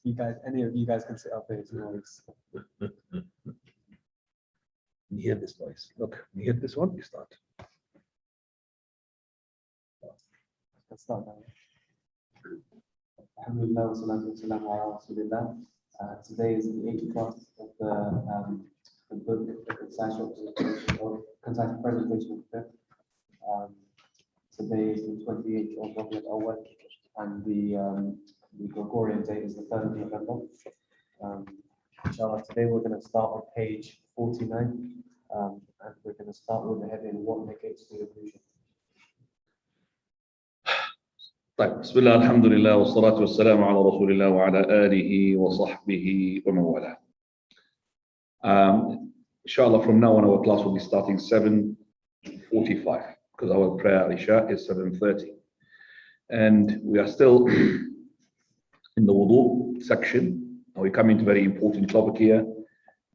You guys, any of you guys can sit up here. It's noise. You hear this noise? Look, you hear this one? You start. Let's start now. Alhamdulillah, wa salatu wa salamu ala Rasulillah. Today is the 8th class of the book, the concise presentation of Fiqh. Today is the 28th of Rabee Al-Awwal, and the Gregorian date is the 3rd of November. Inshallah, today we're going to start on page 49, and we're going to start with the heading, What Negates the Illusion? طيب بسم الله الحمد لله والصلاة والسلام على رسول الله وعلى آله وصحبه ومن والاه. Inshallah, from now on our class will be starting 7:45 because our prayer Isha is 7:30, and we are still in the Wudoo section. And we come into a very important topic here,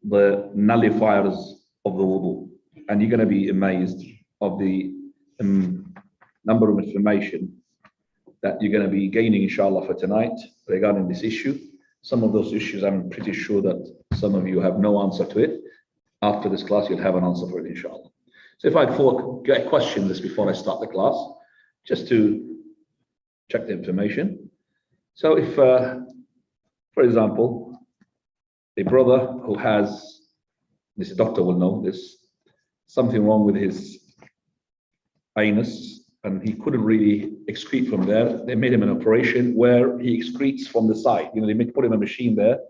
the nullifiers of the Wudoo, and you're going to be amazed of the number of information that you're going to be gaining, inshallah, for tonight regarding this issue. Some of those issues, I'm pretty sure that some of you have no answer to it. After this class, you'll have an answer for it, inshallah. So if I get a question this before I start the class, just to check the information. So if, for example, a brother who has, this doctor will know this, something wrong with his anus, and he couldn't really excrete from there. They made him an operation where he excretes from the side. You know, they put him a machine there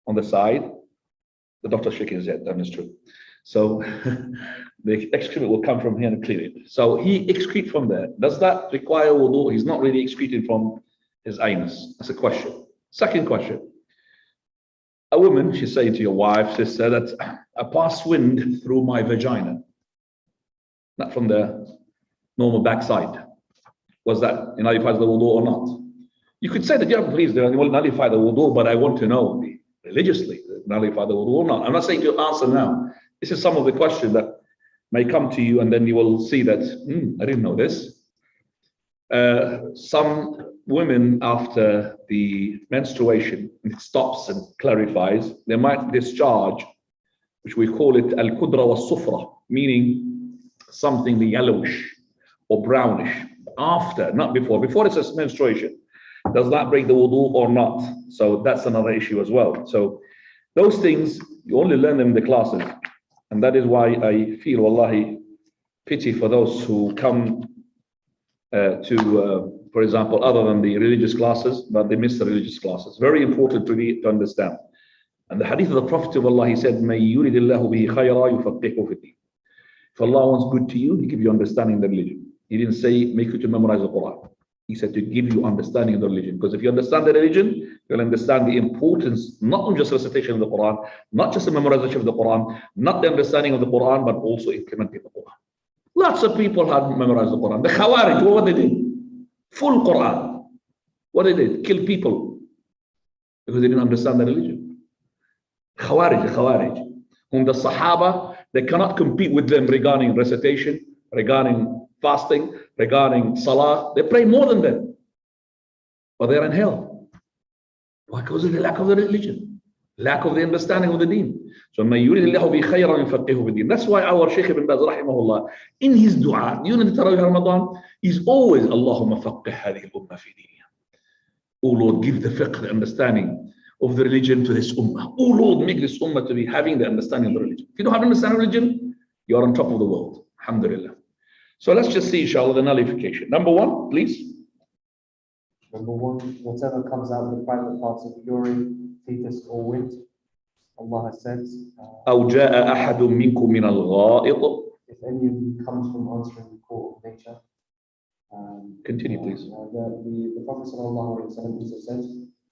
on the side. The doctor's shaking his head, that is true. So the excrement will come from here and clear it. So he excretes from there. Does that require wudu? He's not really excreting from his anus. That's a question. Second question. A woman, she's saying to your wife, sister, that I pass wind through my vagina, not from the normal backside. Was that nullifies the wudu or not? You could say that, yeah, please, they will nullify the wudu, but I want to know religiously, nullify the wudu or not. I'm not saying to answer now. This is some of the questions that may come to you, and then you will see that, I didn't know this. Some women, after the menstruation, it stops and clarifies, they might discharge, which we call it al-kudra wa-sufra, meaning something yellowish or brownish, after, not before. Before it's a menstruation. Does that break the wudu or not? So that's another issue as well. So those things, you only learn them in the classes. And that is why I feel, wallahi, pity for those who come for example, other than the religious classes, but they miss the religious classes. Very important to understand. And the hadith of the Prophet of Allah, he said, مَن يُرِدِ اللَّهُ بِهِ خَيْرًا يُفَقِّهُ فِي الدِّينِ. If Allah wants good to you, He give you understanding of the religion. He didn't say make you to memorize the Quran. He said to give you understanding of the religion. Because if you understand the religion, you'll understand the importance, not on just recitation of the Quran, not just the memorization of the Quran, not the understanding of the Quran, but also implementing the Quran. Lots of people had memorized the Quran. The Khawarij, what they did? Full Quran. What they did? Kill people. Because they didn't understand the religion. Khawarij, whom the Sahaba, they cannot compete with them regarding recitation, regarding fasting, regarding salah. They pray more than them, but they're in hell. Why? Because of the lack of the religion, lack of the understanding of the deen. So that's why our Shaykh ibn Baz rahimahullah, in his dua during the Tarawih Ramadan, is always Allahumma faqqih hadhihi al-ummah fi diniha. Oh Lord, give the fiqh, the understanding of the religion to this ummah. Oh Lord, make this ummah to be having the understanding of the religion. If you don't have understanding of religion, you are on top of the world. Alhamdulillah. So let's just see, inshallah, the nullification. Number one, please. Number one, whatever comes out of the private parts of urine, fetus, or wind, Allah has said, أو جاء أحد منكم من الغائط. If any of you comes from answering the call of nature. Continue, please. The Prophet sallallahu alaihi wasallam also said,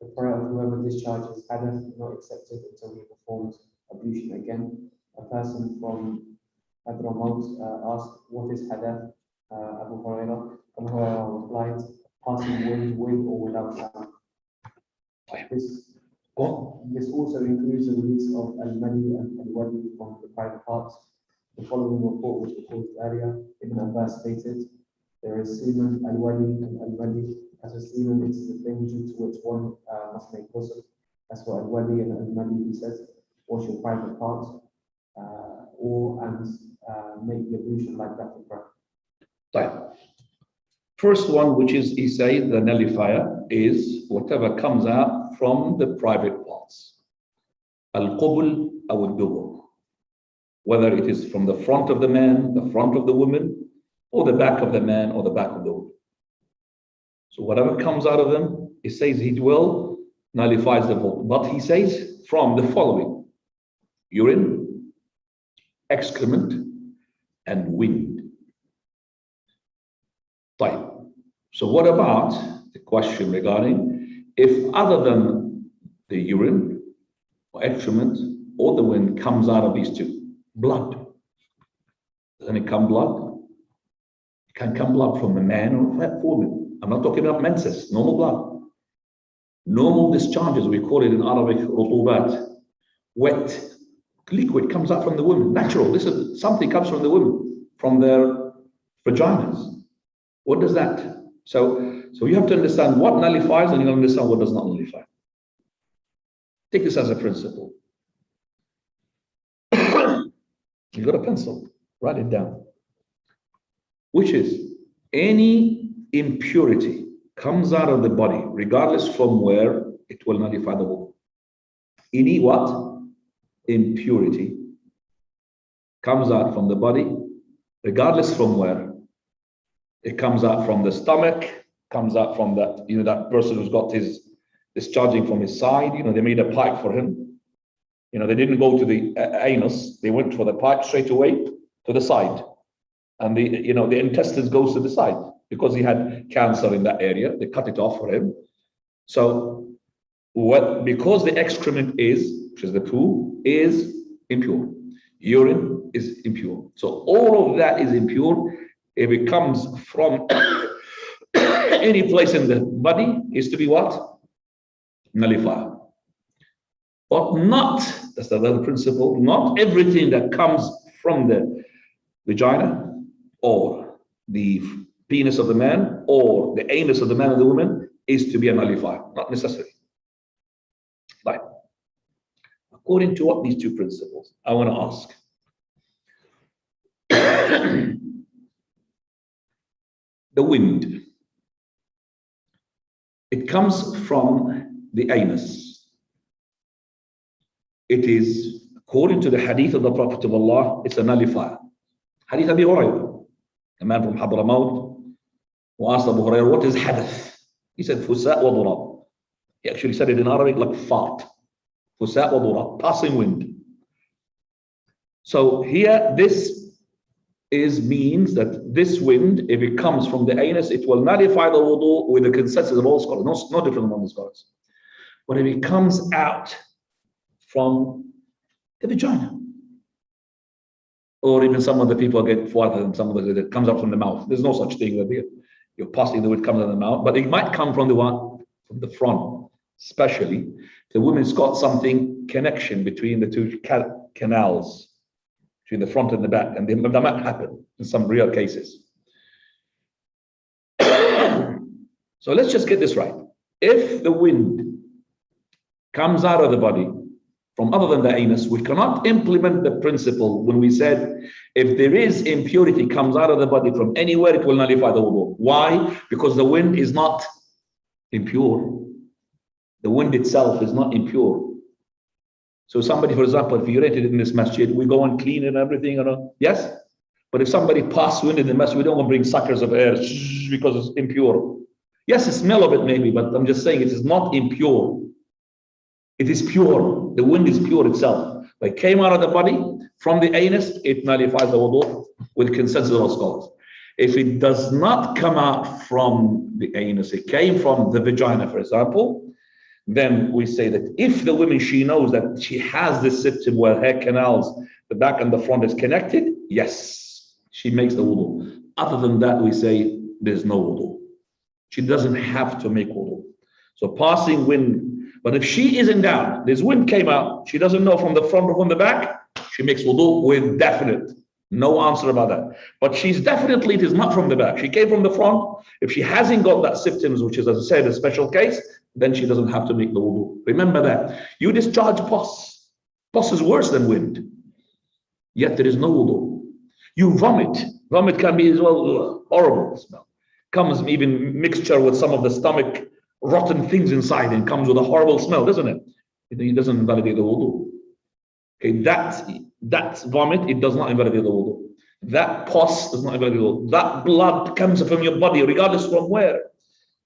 the prayer of whoever discharges hadath is not accepted until he performs ablution again. A person from Hadramaut asked, what is hadath? Abu Hurairah replied, passing wind with or without sound. This also includes the release of al-mani and al-wadi from the private parts. The following report was recorded earlier. Ibn Abbas stated, there is semen, al-wadi and al-mani as a semen, it is the thing due to which one must make ghusl. That's what Al-Wali and Al-Mali says. Wash your private parts, make the ablution like that of prayer. Right. First one, which is, he said, the nullifier is whatever comes out from the private parts. Al-Qubul aw al-Dubur. Whether it is from the front of the man, the front of the woman, or the back of the man, or the back of the woman. So whatever comes out of them, he says he will nullifies the vote. But he says from the following: urine, excrement, and wind. Right. So what about the question regarding if other than the urine or excrement or the wind comes out of these two? Blood. Doesn't it come blood? It can come blood from a man or a woman. I'm not talking about menses, normal blood. Normal discharges, we call it in Arabic, rutubat. Wet liquid comes out from the woman. Natural. This is something comes from the women, from their vaginas. What does that? So you have to understand what nullifies and you understand what does not nullify. Take this as a principle. You got a pencil, write it down. Which is any impurity comes out of the body, regardless from where, it will nullify the wudu. Any what? Impurity comes out from the body, regardless from where. It comes out from the stomach, comes out from that, that person who's got his discharging from his side. They made a pipe for him. They didn't go to the anus, they went for the pipe straight away to the side. And the intestines goes to the side because he had cancer in that area. They cut it off for him. So because the excrement which is the poo, is impure. Urine is impure. So all of that is impure. If it comes from any place in the body, is to be what? Nullified. But not, that's the other principle, not everything that comes from the vagina or the penis of the man or the anus of the man or the woman is to be a nullifier, not necessary. Right. According to what these two principles, I want to ask. The wind, it comes from the anus. It is, according to the hadith of the Prophet of Allah, it's a nullifier. Hadith Abi Hurairah, a man from Hadramaut, who asked Abu Hurairah, what is hadath? He said, fusa' wa durab. He actually said it in Arabic like fart. Fusa' wa durab, passing wind. So here, this means that this wind, if it comes from the anus, it will nullify the wudu with the consensus of all scholars, no different among the scholars. But if it comes out from the vagina, or even some of the people get farther than some of the that comes out from the mouth. There's no such thing that you're passing the wind comes out of the mouth, but it might come from the one from the front, especially the woman's got something connection between the two canals. Between the front and the back, and that might happen in some real cases. So let's just get this right. If the wind comes out of the body from other than the anus, we cannot implement the principle when we said if there is impurity comes out of the body from anywhere, it will nullify the wudu. Why? Because the wind is not impure. The wind itself is not impure. So somebody, for example, if you rented in this masjid, we go and clean it and everything, yes? But if somebody passes wind in the masjid, we don't want to bring suckers of air because it's impure. Yes, the smell of it maybe, but I'm just saying it is not impure. It is pure. The wind is pure itself. But it came out of the body from the anus, it nullifies the wudu with consensus of scholars. If it does not come out from the anus, it came from the vagina, for example, then we say that if the woman, she knows that she has this symptom where her canals, the back and the front is connected, yes, she makes the wudu. Other than that, we say there's no wudu. She doesn't have to make wudu. So passing wind, but if she is in doubt, this wind came out, she doesn't know from the front or from the back, she makes wudu with definite. No answer about that. But she's definitely, it is not from the back. She came from the front. If she hasn't got that symptoms, which is, as I said, a special case, then she doesn't have to make the wudu. Remember that. You discharge pus. Pus is worse than wind. Yet there is no wudu. You vomit. Vomit can be as well horrible smell. Comes even mixture with some of the stomach rotten things inside and comes with a horrible smell, doesn't it? It doesn't invalidate the wudu. Okay, that's vomit, it does not invalidate the wudu. That pus does not invalidate the wudu. That blood comes from your body, regardless from where.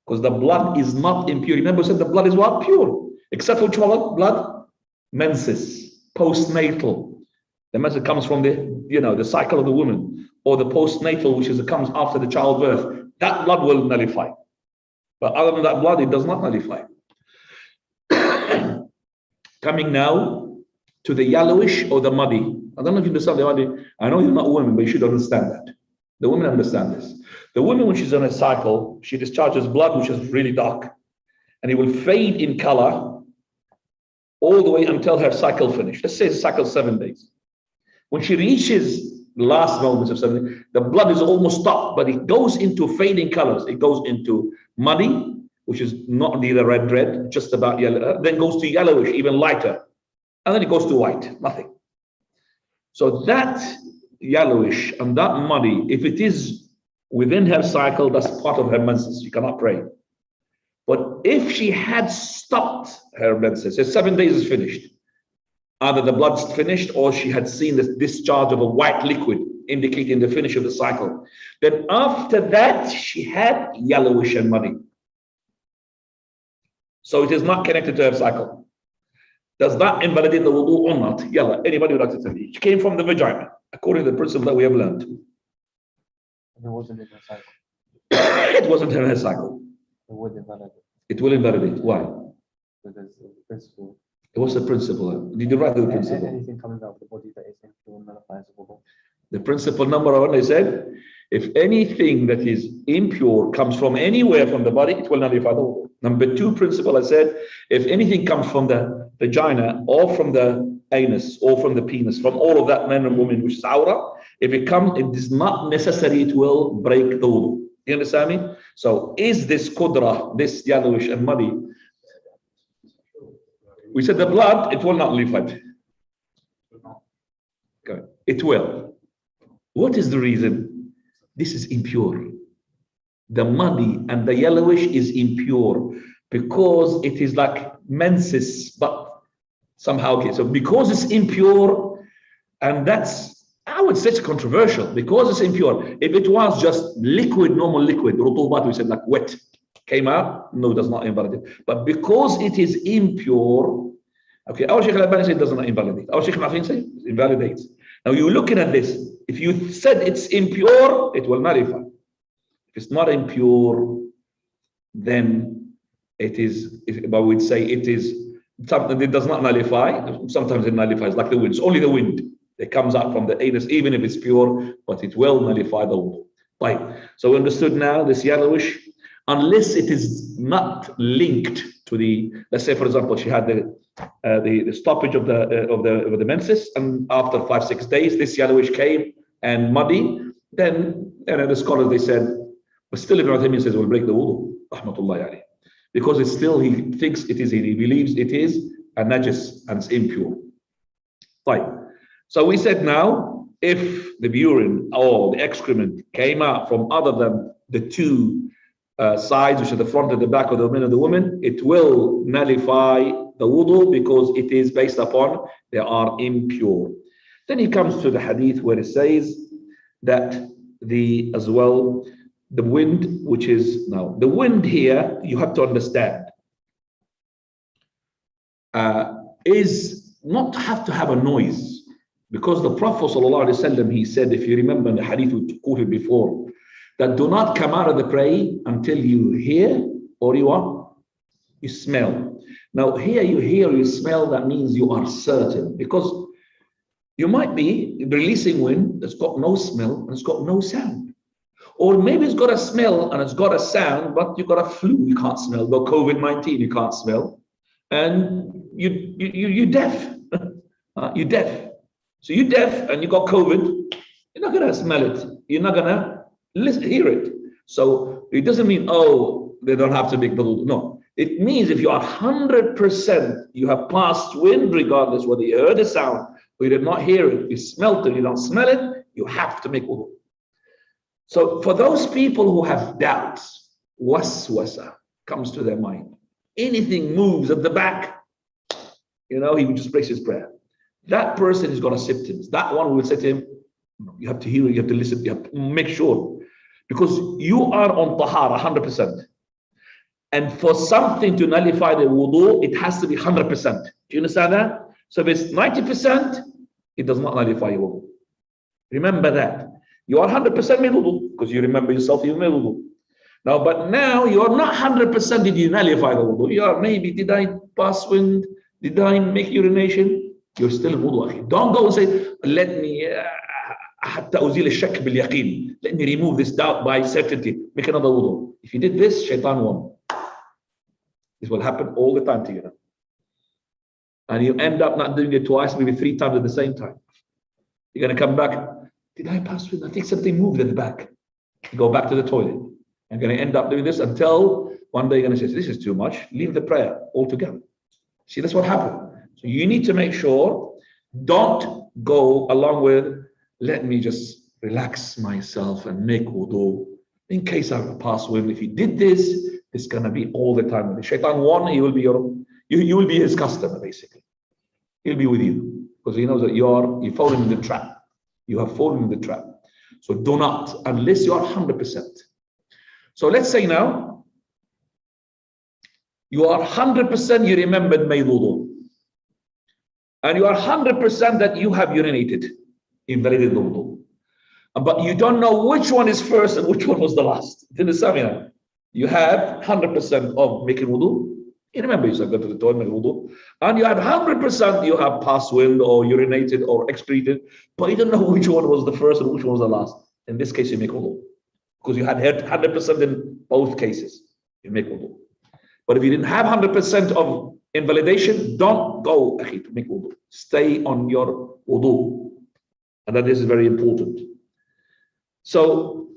Because the blood is not impure. Remember, we said the blood is what? Pure. Except which one? Blood? Menses, postnatal. The menses comes from the cycle of the woman, or the postnatal, which comes after the childbirth. That blood will nullify. But other than that blood, it does not nullify. Coming now to the yellowish or the muddy. I don't know if you understand the muddy. I know you're not a woman, but you should understand that. The women understand this. The woman, when she's on a cycle, she discharges blood, which is really dark, and it will fade in color all the way until her cycle finished. Let's say the cycle 7 days. When she reaches the last moments of 7 days, the blood is almost stopped, but it goes into fading colors. It goes into muddy, which is not neither red, just about yellow, then goes to yellowish, even lighter. And then it goes to white, nothing. So that yellowish and that muddy, if it is within her cycle, that's part of her menses. You cannot pray. But if she had stopped her menses, so 7 days is finished, either the blood's finished or she had seen the discharge of a white liquid indicating the finish of the cycle, then after that, she had yellowish and muddy. So it is not connected to her cycle. Does that invalidate the wudu or not? Yalla, anybody would like to tell me? It came from the vagina, according to the principle that we have learned. And it wasn't in her cycle. It wasn't in her cycle. It would invalidate. It will invalidate. Why? Because of the principle. What's the principle? Did you write the principle? Anything coming out of the body that is impure nullifies the wudu. The principle number one, I said, if anything that is impure comes from anywhere from the body, it will nullify the wudu. Number two principle, I said, if anything comes from the vagina or from the anus or from the penis, from all of that men and women, which is aura, if it comes, it is not necessary, it will break the wudu. You understand me? So is this qudra, this yellowish and muddy? We said the blood, it will not leave it. Okay. It will. What is the reason? This is impure. The muddy and the yellowish is impure because it is like menses, but somehow, okay, so because it's impure, and that's, I would say it's controversial, because it's impure. If it was just liquid, normal liquid, rutubat, we said like wet, came out, no, it does not invalidate. But because it is impure, okay, our Shaykh al-Albani said it does not invalidate. Our Shaykh Ma'afin said it invalidates. Now you're looking at this, if you said it's impure, it will nullify. If it's not impure, then it is, but we'd say it is something that does not nullify. Sometimes it nullifies, like the wind. It's only the wind that comes out from the anus, even if it's pure, but it will nullify the wudu. Right. So we understood now this yellowish, unless it is not linked to the, let's say for example, she had the stoppage of the menses, and after 5-6 days, this yellowish came and muddy. Then the scholars, they said, but still Ibn Uthaymeen says we'll break the wudu, rahmatullahi alayhi, because it's still, he thinks it is, he believes it is a najis and it's impure. Fine. So we said now, if the urine or the excrement came out from other than the two sides, which are the front and the back of the men and the woman, it will nullify the wudu because it is based upon they are impure. Then he comes to the hadith where it says that as well, the wind, which is now, the wind here, you have to understand, is not have to have a noise, because the Prophet ﷺ, he said, if you remember in the hadith we quoted before, that do not come out of the prayer until you hear or you smell. Now here you hear or you smell, that means you are certain, because you might be releasing wind that's got no smell and it's got no sound. Or maybe it's got a smell and it's got a sound, but you've got a flu, you can't smell. Got COVID-19, you can't smell. And you're deaf. You're deaf. So you're deaf and you got COVID, not going to smell it. You're not going to hear it. So it doesn't mean, oh, they don't have to make the wudu. No. It means if you are 100%, you have passed wind, regardless whether you heard the sound or you did not hear it, you smelt it, you don't smell it, you have to make wudu. So for those people who have doubts, waswasa comes to their mind. Anything moves at the back, he would just breaks his prayer. That person has got symptoms. That one will say to him, you have to hear it, you have to listen, you have to make sure. Because you are on tahara 100%. And for something to nullify the wudu, it has to be 100%. Do you understand that? So if it's 90%, it does not nullify your wudu. Remember that. You are 100% made wudu, because you remember yourself, you made wudu. But now you are not 100% did you nullify the wudu. You are maybe, did I pass wind? Did I make urination? You're still in wudu. Don't go and say, let me, let me remove this doubt by certainty. Make another wudu. If you did this, shaitan won. This will happen all the time to you. And you end up not doing it twice, maybe 3 times at the same time. You're going to come back. Did I pass wind? I think something moved at the back. You go back to the toilet. You're going to end up doing this until one day you're going to say, this is too much. Leave the prayer altogether. See, that's what happened. So you need to make sure, don't go along with, let me just relax myself and make wudu in case I pass wind. If you did this, it's going to be all the time. When the shaitan won, he will be you will be his customer, basically. He'll be with you because he knows that you've fallen in the trap. You have fallen in the trap. So do not, unless you are 100%. So let's say now, you are 100% you remembered made wudu. And you are 100% that you have urinated, invalidated the wudu. But you don't know which one is first and which one was the last. You have 100% of making wudu. You remember you said go to the toilet, make wudu. And you have 100% you have passed wind or urinated or excreted, but you don't know which one was the first and which one was the last. In this case, you make wudu. Because you had 100% in both cases. You make wudu. But if you didn't have 100% of invalidation, don't go to make wudu. Stay on your wudu. And that is very important. So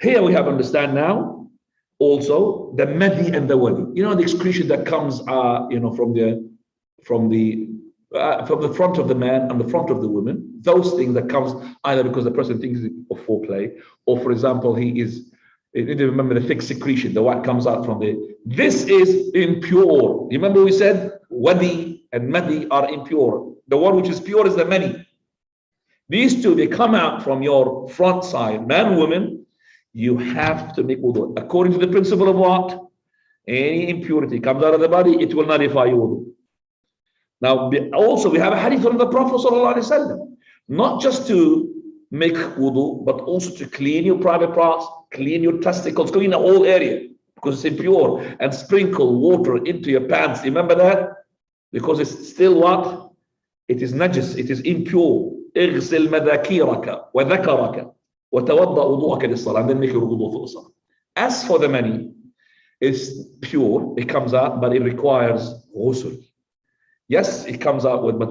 here we have understand now also the madi and the wadi. The excretion that comes from the front of the man and the front of the woman. Those things that comes either because the person thinks of foreplay, or for example, you need to remember the thick secretion, the what comes out from the. This is impure. Remember we said wadi and madi are impure. The one which is pure is the mani. These two, they come out from your front side, man, woman. You have to make wudu. According to the principle of what? Any impurity comes out of the body, it will nullify your wudu. Now, also we have a hadith from the Prophet ﷺ, not just to make wudu, but also to clean your private parts, clean your testicles, clean the whole area because it's impure, and sprinkle water into your pants. Remember that? Because it's still what? It is najis, it is impure. اغسل مذاكيرك وذكرك وتوضأ وضوءك للصلاة, and then make your wudu for the salah. As for the mani, it's pure, it comes out, but it requires ghusl. Yes, it comes out with, but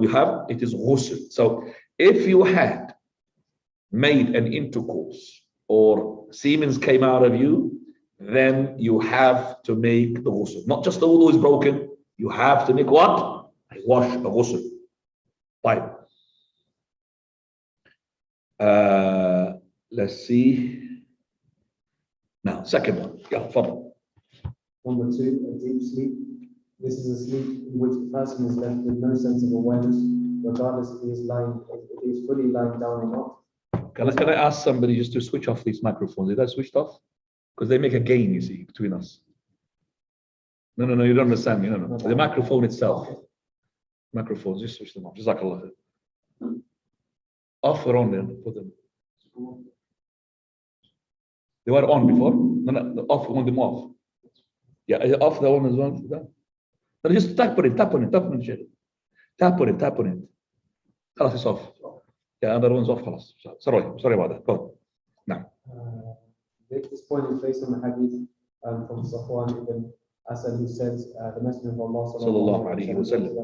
it is ghusl. So if you had made an intercourse or semen came out of you, then you have to make the ghusl. Not just the wudu is broken, you have to make what? Wash the ghusl. Fine. Let's see. Now, second one. Yeah, follow. Number 2, a deep sleep. This is a sleep in which the person is left with no sense of awareness, regardless if he is fully lying down or not. Can I ask somebody just to switch off these microphones? Is that switched off? Because they make a gain, you see, between us. No, you don't understand me. No. The microphone itself. Microphones, just switch them off. Just like Allah. Off or on then? Put them. They were on before? No, off, want them off. Yeah, off the one as well. No, just tap on it. Tap on it. خلاص, it's off. Yeah, other one's off. خلاص. Sorry about that. Go. Now. This point is based on the hadith from Safwan ibn Asad, who says the Messenger of Allah sallallahu alaihi wasallam,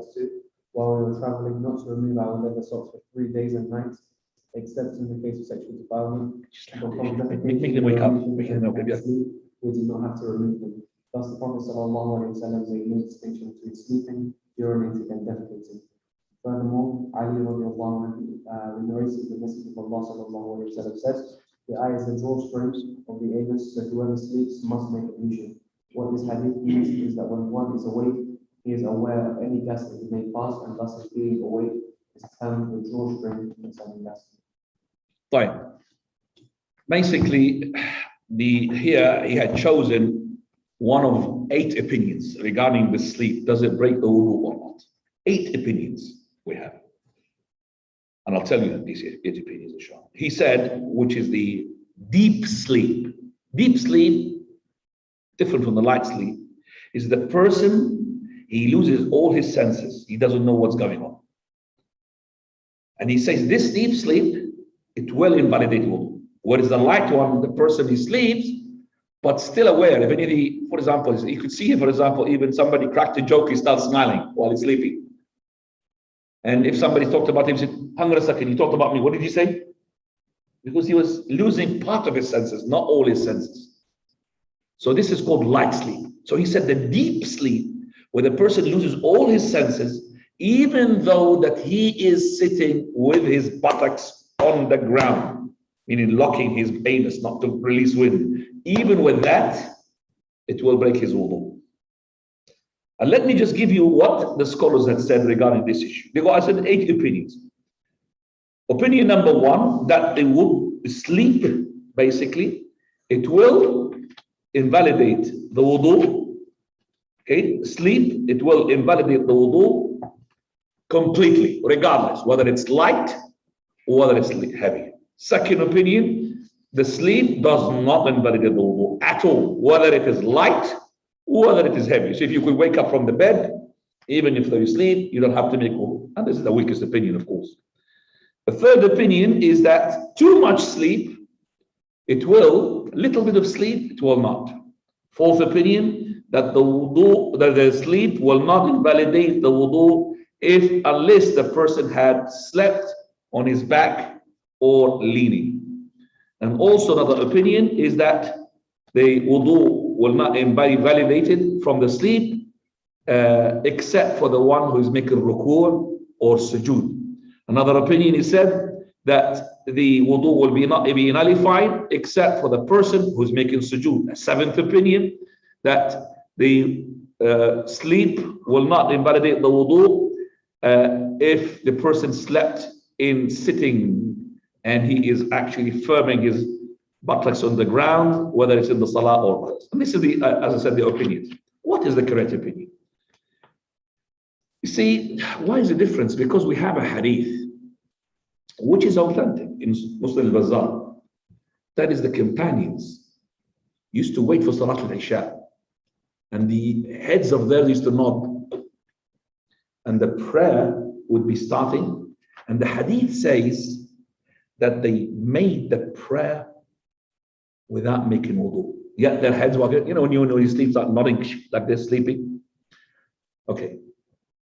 while we were traveling, not to remove our leather socks for 3 days and nights. except in the case of sexual defilement. Make them wake up. Make them wake up. We do not have to remove them. Thus, the Prophet ﷺ made no distinction between sleeping, urinating, and defecating. Furthermore, Ali radiallahu anhu narrated the Messenger of Allah ﷺ said, the eye is the drawstring of the anus, so whoever sleeps must make ablution. What this hadith means is that when one is awake, he is aware of any gas that he may pass, and thus his being awake is termed the drawstring concerning gas. Fine. Basically, here he had chosen one of 8 opinions regarding the sleep. Does it break the wudu or not? 8 opinions we have. And I'll tell you these 8 opinions, inshallah. He said, which is the deep sleep. Deep sleep, different from the light sleep, is the person, he loses all his senses. He doesn't know what's going on. And he says this deep sleep, it will invalidate wudu. Whereas the light one, the person, he sleeps, but still aware. Even if he, for example, you could see, for example, even somebody cracked a joke, he starts smiling while he's sleeping. And if somebody talked about him, he said, hang on a second, you talked about me. What did he say? Because he was losing part of his senses, not all his senses. So this is called light sleep. So he said the deep sleep, where the person loses all his senses, even though that he is sitting with his buttocks on the ground, meaning locking his anus not to release wind. Even with that, it will break his wudu. And let me just give you what the scholars have said regarding this issue. I said 8 opinions. Opinion number 1, that they would sleep, basically, it will invalidate the wudu. Okay, sleep, it will invalidate the wudu completely, regardless, whether it's light or whether it's heavy. Second opinion, the sleep does not invalidate the wudu at all, whether it is light or whether it is heavy. So if you could wake up from the bed, even if you sleep, you don't have to make wudu. And this is the weakest opinion, of course. The third opinion is that too much sleep, it will, a little bit of sleep, it will not. Fourth opinion, that the wudu, that the sleep will not invalidate the wudu unless the person had slept on his back or leaning. And also another opinion is that the wudu will not be invalidated from the sleep except for the one who is making ruku' or sujood. Another opinion is said that the wudu will not be nullified except for the person who's making sujood. A seventh opinion, that the sleep will not invalidate the wudu if the person slept in sitting and he is actually firming his buttocks on the ground, whether it's in the salah or not. And this is the, as I said, the opinion. What is the correct opinion? You see, why is the difference? Because we have a hadith which is authentic in Muslim al-Bazzar. That is, the companions used to wait for Salat al-Isha, and the heads of theirs used to nod, and the prayer would be starting, and the hadith says that they made the prayer without making wudu. Yet their heads were, when you sleep, start nodding like they're sleeping. Okay.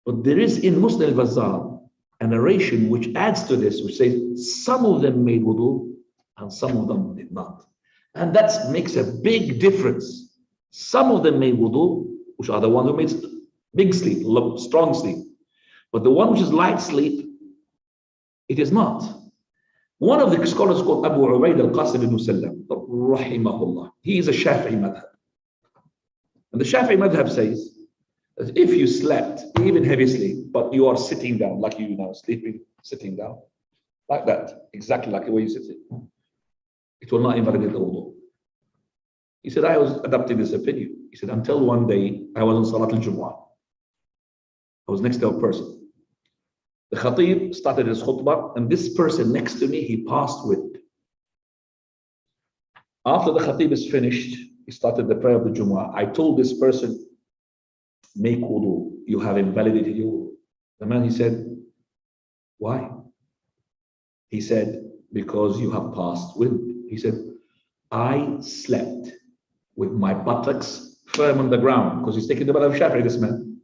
But there is in Muslim al-Bazzar a narration which adds to this, which says some of them made wudu and some of them did not. And that makes a big difference. Some of them made wudu, which are the ones who made big sleep, strong sleep. But the one which is light sleep, it is not. One of the scholars called Abu Ubaid al-Qasim ibn Sallam, rahimahullah, he is a Shafi'i madhab. And the Shafi'i madhab says that if you slept, even heavy sleep, but you are sitting down, like you now, sleeping, sitting down, like that, exactly like the way you sit, it will not invalidate the wudu. He said, I was adopting this opinion. He said, until one day I was on Salat al-Jumu'ah. I was next to a person. The Khatib started his khutbah, and this person next to me, he passed with. After the Khatib is finished, he started the prayer of the Jumu'ah. I told this person, make wudu, you have invalidated your wudu. The man, he said, why? He said, because you have passed wind. He said, I slept with my buttocks firm on the ground, because he's taking the bath of Shafi'i, this man.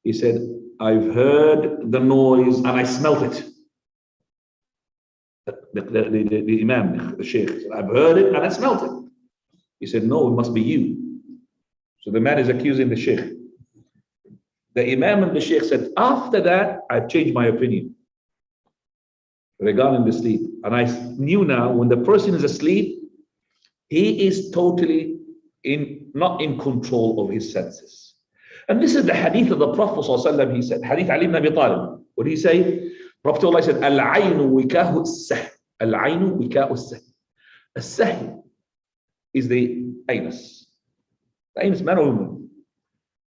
He said, I've heard the noise and I smelt it. the Imam, the Sheikh, said, I've heard it and I smelt it. He said, no, it must be you. So the man is accusing the Sheikh. The Imam and the Sheikh said, after that, I've changed my opinion regarding the sleep. And I knew now when the person is asleep, he is totally not in control of his senses. And this is the hadith of the Prophet ﷺ. He said, Hadith Ali ibn Abi Talib. What did he say? Prophet Allah said, Al-aynu wikahu as-sahm. Al-aynu wikahu as-sahm. As-sahm is the anus. The anus, man or woman.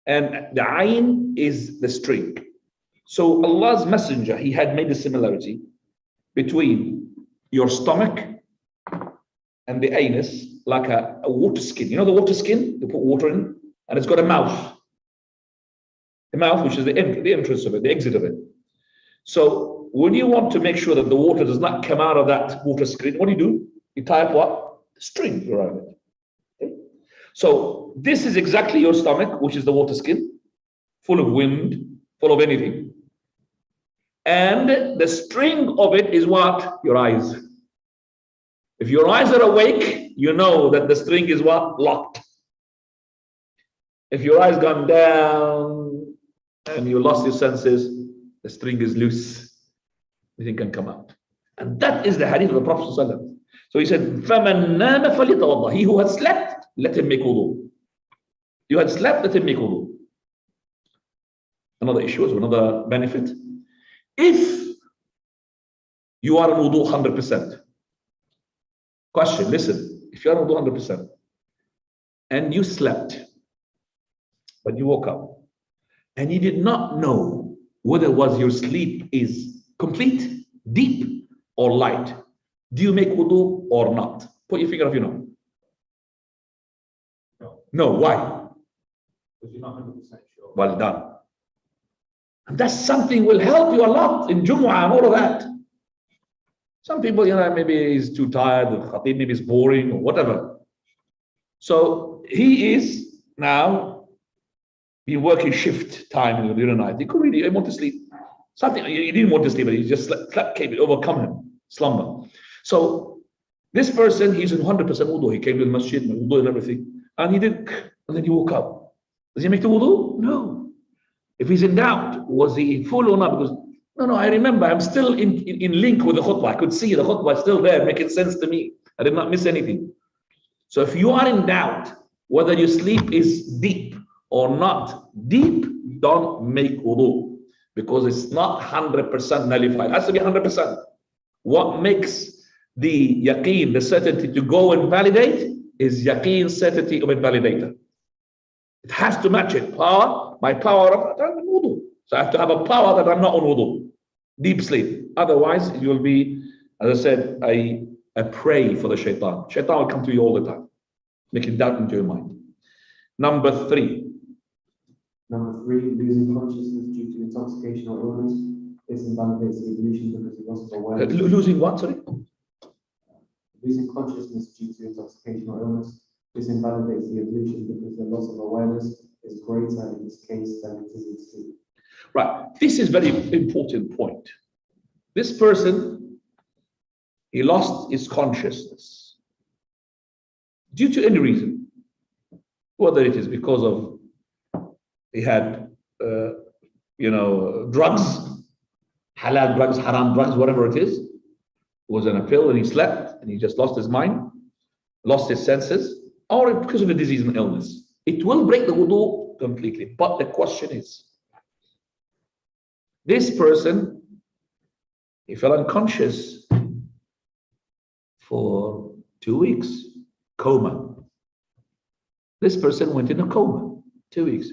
And the ayn is the string. So Allah's messenger, he had made a similarity between your stomach and the anus, like a water skin. You know the water skin? You put water in, and it's got a mouth. The mouth, which is the entrance of it, the exit of it. So when you want to make sure that the water does not come out of that water skin, what do? You tie up what? The string around it. Okay? So this is exactly your stomach, which is the water skin, full of wind, full of anything. And the string of it is what? Your eyes. If your eyes are awake, you know that the string is what? Locked. If your eyes gone down and you lost your senses, the string is loose. Anything can come out. And that is the hadith of the Prophet ﷺ. So he said, فَمَنْ نَامَ فَلْيَتَوَضَّأ. He who had slept, let him make wudu. You had slept, let him make wudu. Another issue is another benefit. If you are in wudu 100%, question, listen, if you are in wudu 100% and you slept, but you woke up and you did not know whether was your sleep is complete, deep, or light, do you make wudu or not? Put your finger if you know. No, why? Because you're not 100% sure. Well done. And that's something will help you a lot in Jumu'ah and all of that. Some people, maybe he's too tired, the khatib maybe is boring or whatever. So he is now been working shift time in the night. He couldn't really want to sleep. Something he didn't want to sleep, but he just slept, came, it overcome him, slumber. So this person, he's in 100% wudu. He came to the masjid, wudu and everything, and he did, and then he woke up. Does he make the wudu? No. If he's in doubt, was he full or not? Because no, I remember I'm still in link with the khutbah. I could see the khutbah still there, making sense to me. I did not miss anything. So if you are in doubt whether your sleep is deep or not deep, don't make wudu, because it's not 100% nullified. It has to be 100%. What makes the yaqeen, the certainty to go and validate, is yaqeen, certainty of invalidator. It has to match it. Power, my power of I'm in wudu. So I have to have a power that I'm not on wudu. Deep sleep. Otherwise, you will be, as I said, a prey for the shaitan. Shaitan will come to you all the time, making doubt into your mind. Number three, losing consciousness due to intoxication or illness. This invalidates the ablution because he lost awareness. Losing what, sorry? Losing consciousness due to intoxication or illness. This invalidates the ablution because the loss of awareness is greater in this case than it is in sleep. Right. This is very important point. This person, he lost his consciousness due to any reason, whether it is because of he had, drugs, halal drugs, haram drugs, whatever it is. It was on a pill and he slept and he just lost his mind, lost his senses, or because of a disease and illness. It will break the wudu completely. But the question is, this person, he fell unconscious for 2 weeks, coma. This person went in a coma, 2 weeks.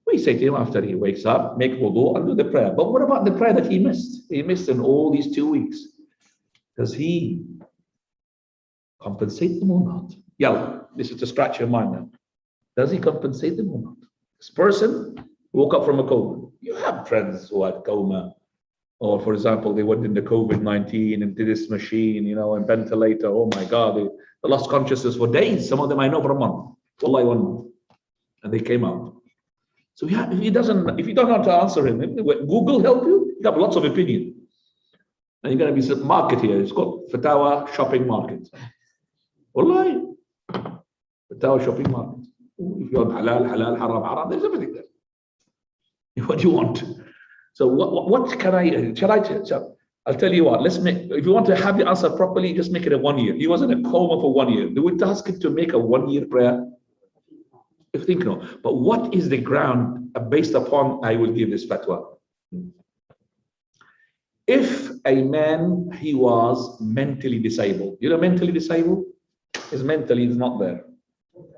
We say to him after he wakes up, make wudu and do the prayer. But what about the prayer that he missed? He missed in all these 2 weeks. Does he compensate them or not? Yeah, this is to scratch your mind now. Does he compensate them or not? This person woke up from a coma. You have friends who had coma, or for example, they went into COVID-19 into this machine, and ventilator. Oh my God, they lost consciousness for days. Some of them I know for a month. Wallahi, 1 month, and they came out. So if you don't know how to answer him, Google help you. You have lots of opinion. And you're going to be some market here. It's called Fatawa Shopping Market. Wallahi. Fatawa Shopping Market. If you want halal, halal, haram, haram, there's everything there. What do you want? So what can I, shall I, I'll tell you what, let's make, if you want to have the answer properly, just make it a 1 year. He was in a coma for 1 year. Do we task him to make a 1 year prayer? If think no. But what is the ground based upon I will give this fatwa? If a man, he was mentally disabled, you know, mentally disabled, his mentally is not there.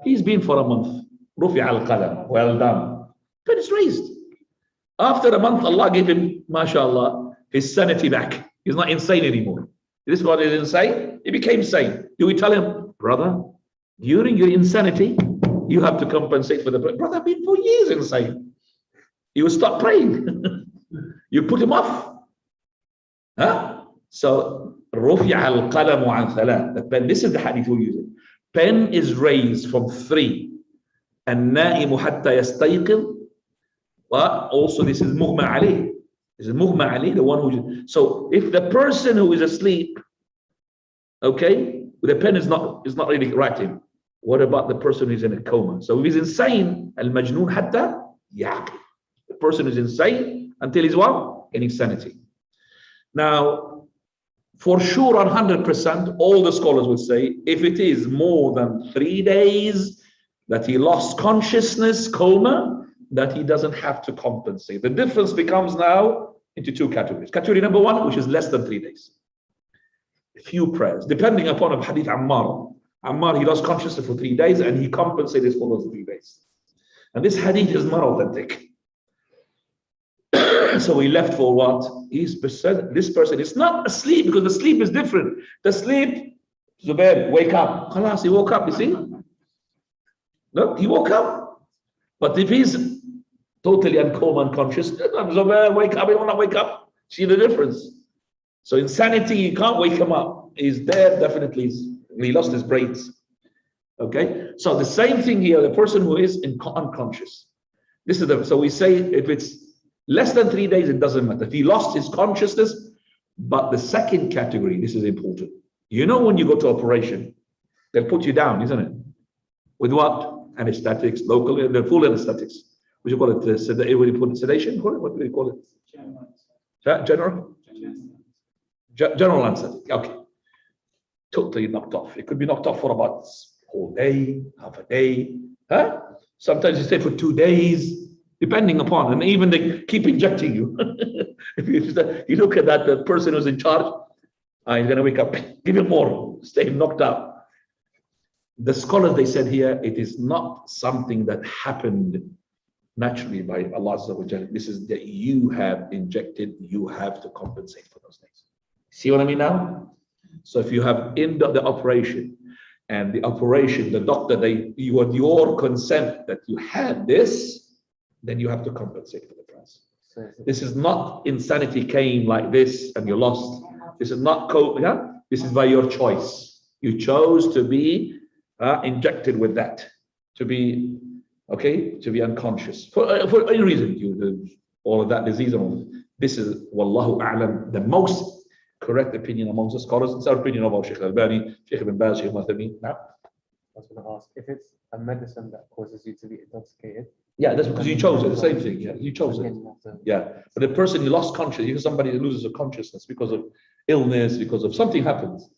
He's been for a month. Rufi al-qalam, well done. Pen is raised. After a month, Allah gave him, mashallah, his sanity back. He's not insane anymore. This is what is insane. He became sane. Do we tell him, brother, during your insanity, you have to compensate for the brother. I've been for years insane. You will stop praying. You put him off. Huh? So, رُفِعَ الْقَلَمُ عَنْ ثَلَاثٍ. The pen, this is the hadith we're using. Pen is raised from 3. النَّائِمُ حَتَّى يَسْتَيْقِظ. But also this is مُغْمَى عَلَيْهِ. This is مُغْمَى عَلَيْهِ, the one who... So, if the person who is asleep, okay, the pen is not really writing. What about the person who's in a coma? So, if he's insane, al-majnoon حَتَّى يَعْقِلْ. The person is insane until he's what? In insanity. Now, for sure, 100%, all the scholars would say, if it is more than 3 days that he lost consciousness, coma, that he doesn't have to compensate. The difference becomes now into 2 categories. Category number 1, which is less than 3 days. Few prayers, depending upon a hadith Ammar. Ammar, he lost consciousness for 3 days and he compensated for those 3 days. And this hadith is not authentic. So we left for what? This person is not asleep, because the sleep is different. The sleep, Zubair, wake up. Khalas, he woke up, you see? No, he woke up. But if he's totally unconscious, Zubair, wake up, he will not wake up. See the difference? So insanity, you can't wake him up. He's there, definitely. He lost his brains. Okay? So the same thing here, the person who is unconscious. This is so we say if it's less than 3 days, it doesn't matter. If he lost his consciousness, but the second category, this is important. You know, when you go to operation, they'll put you down, isn't it? With what? Anesthetics, local, the full anesthetics. What do you call it? What do you put it? Sedation? What do you call it? General anesthetic. Okay. Totally knocked off. It could be knocked off for about a whole day, half a day. Huh? Sometimes you stay for 2 days. Depending upon, and even they keep injecting you. If you look at that, the person who's in charge, he's going to wake up, give him more, stay knocked out. The scholars, they said here, it is not something that happened naturally by Allah Azza wa Jalla. This is that you have injected, you have to compensate for those days. See what I mean now? So if you have in the operation, and the operation, the doctor, you had your consent that you had this, then you have to compensate for the price. This is not insanity came like this and you lost. This is not this is by your choice. You chose to be injected with that, to be unconscious for any reason. All of that disease. This is wallahu a'lam, the most correct opinion amongst the scholars. It's our opinion of our Sheikh Al-Albani, Sheikh Ibn Baz, Sheikh Mathabi. Now, I was going to ask, if it's a medicine that causes you to be intoxicated. Yeah, that's because you chose it. The same thing. Yeah, you chose it. Yeah, but the person you lost consciousness, somebody loses a consciousness because of illness, because of something happens.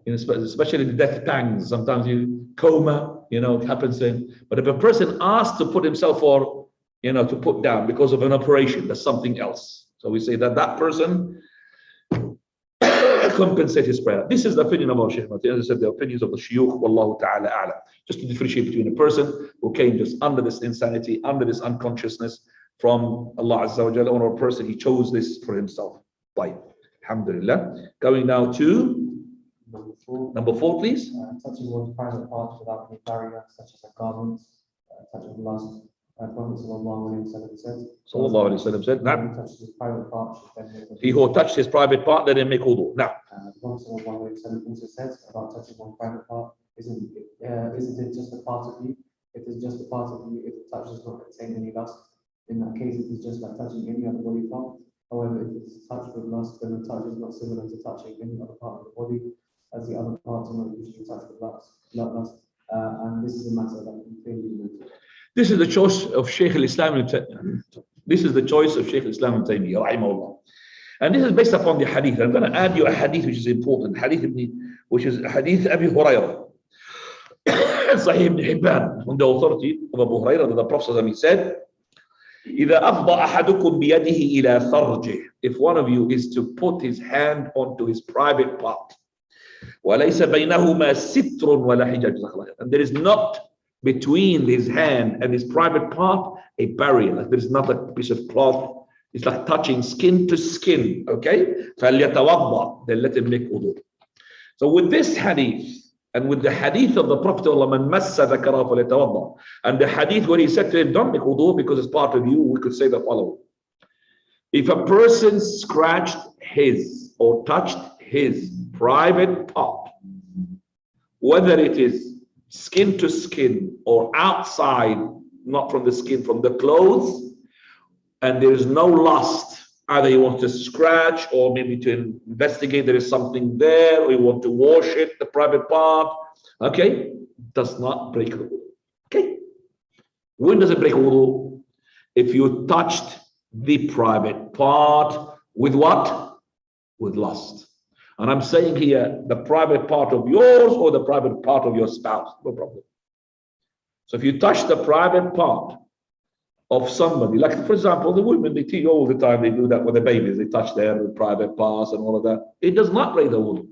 You know, especially the death pangs. Sometimes you coma. You know, it happens. But if a person asks to put himself for, to put down because of an operation, that's something else. So we say that person compensate his prayer. This is the opinion of our Shaykh. As I said, the opinions of the Shuyukh, Wallahu Ta'ala A'lam. Just to differentiate between a person who came just under this insanity, under this unconsciousness from Allah Azza wa Jalla, or a person, he chose this for himself. Right. Alhamdulillah. Going now to number 4, please. Touching one's private parts without any barrier, such as a garment, touch of lust. Prophet Sallallahu Alaihi Wasallam said, "He touched his private part. He who touched his private part, let him make wudu." Now, Prophet Sallallahu Alaihi Wasallam also says about touching one's private part, isn't it just a part of you? It is just a part of you. If the touch does not contain any lust, in that case, it is just like touching any other body part. However, if it's touched with lust, then the touch is not similar to touching any other part of the body, as the other parts are not usually touched with lust. And this is a matter that can clearly be noted. This is the choice of Shaykh al-Islam. This is the choice of Shaykh al-Islam ibn Taymiyyah, rahimahullah. And this is based upon the hadith. I'm going to add you a hadith which is important, which is hadith Abi Hurairah. Sahih ibn Hibban, on the authority of Abu Hurairah, that the Prophet said, إِذَا أَفْضَى أَحَدُكُمْ بِيَدِهِ إِلَى ثَرْجِهِ. If one of you is to put his hand onto his private part, وَلَيْسَ بَيْنَهُمَا سِتْرٌ وَلَا حِجَاجٌ, and there is not between his hand and his private part a barrier, like there is not a piece of cloth, it's like touching skin to skin, okay? فَلْيَتَوَضَّى, then let him make wudu. So with this hadith, and with the hadith of the Prophet ﷺ, and the hadith where he said to him, don't make wudu because it's part of you, we could say the following. If a person scratched his or touched his private part, whether it is skin to skin or outside, not from the skin, from the clothes, and there is no lust, either you want to scratch or maybe to investigate there is something there, or you want to wash it, the private part, okay, does not break the wudu. Okay, when does it break wudu? If you touched the private part with what? With lust. And I'm saying here, the private part of yours or the private part of your spouse, no problem. So if you touch the private part of somebody, like for example, the women, they teach all the time, they do that with the babies, they touch their private parts and all of that. It does not break the wudu.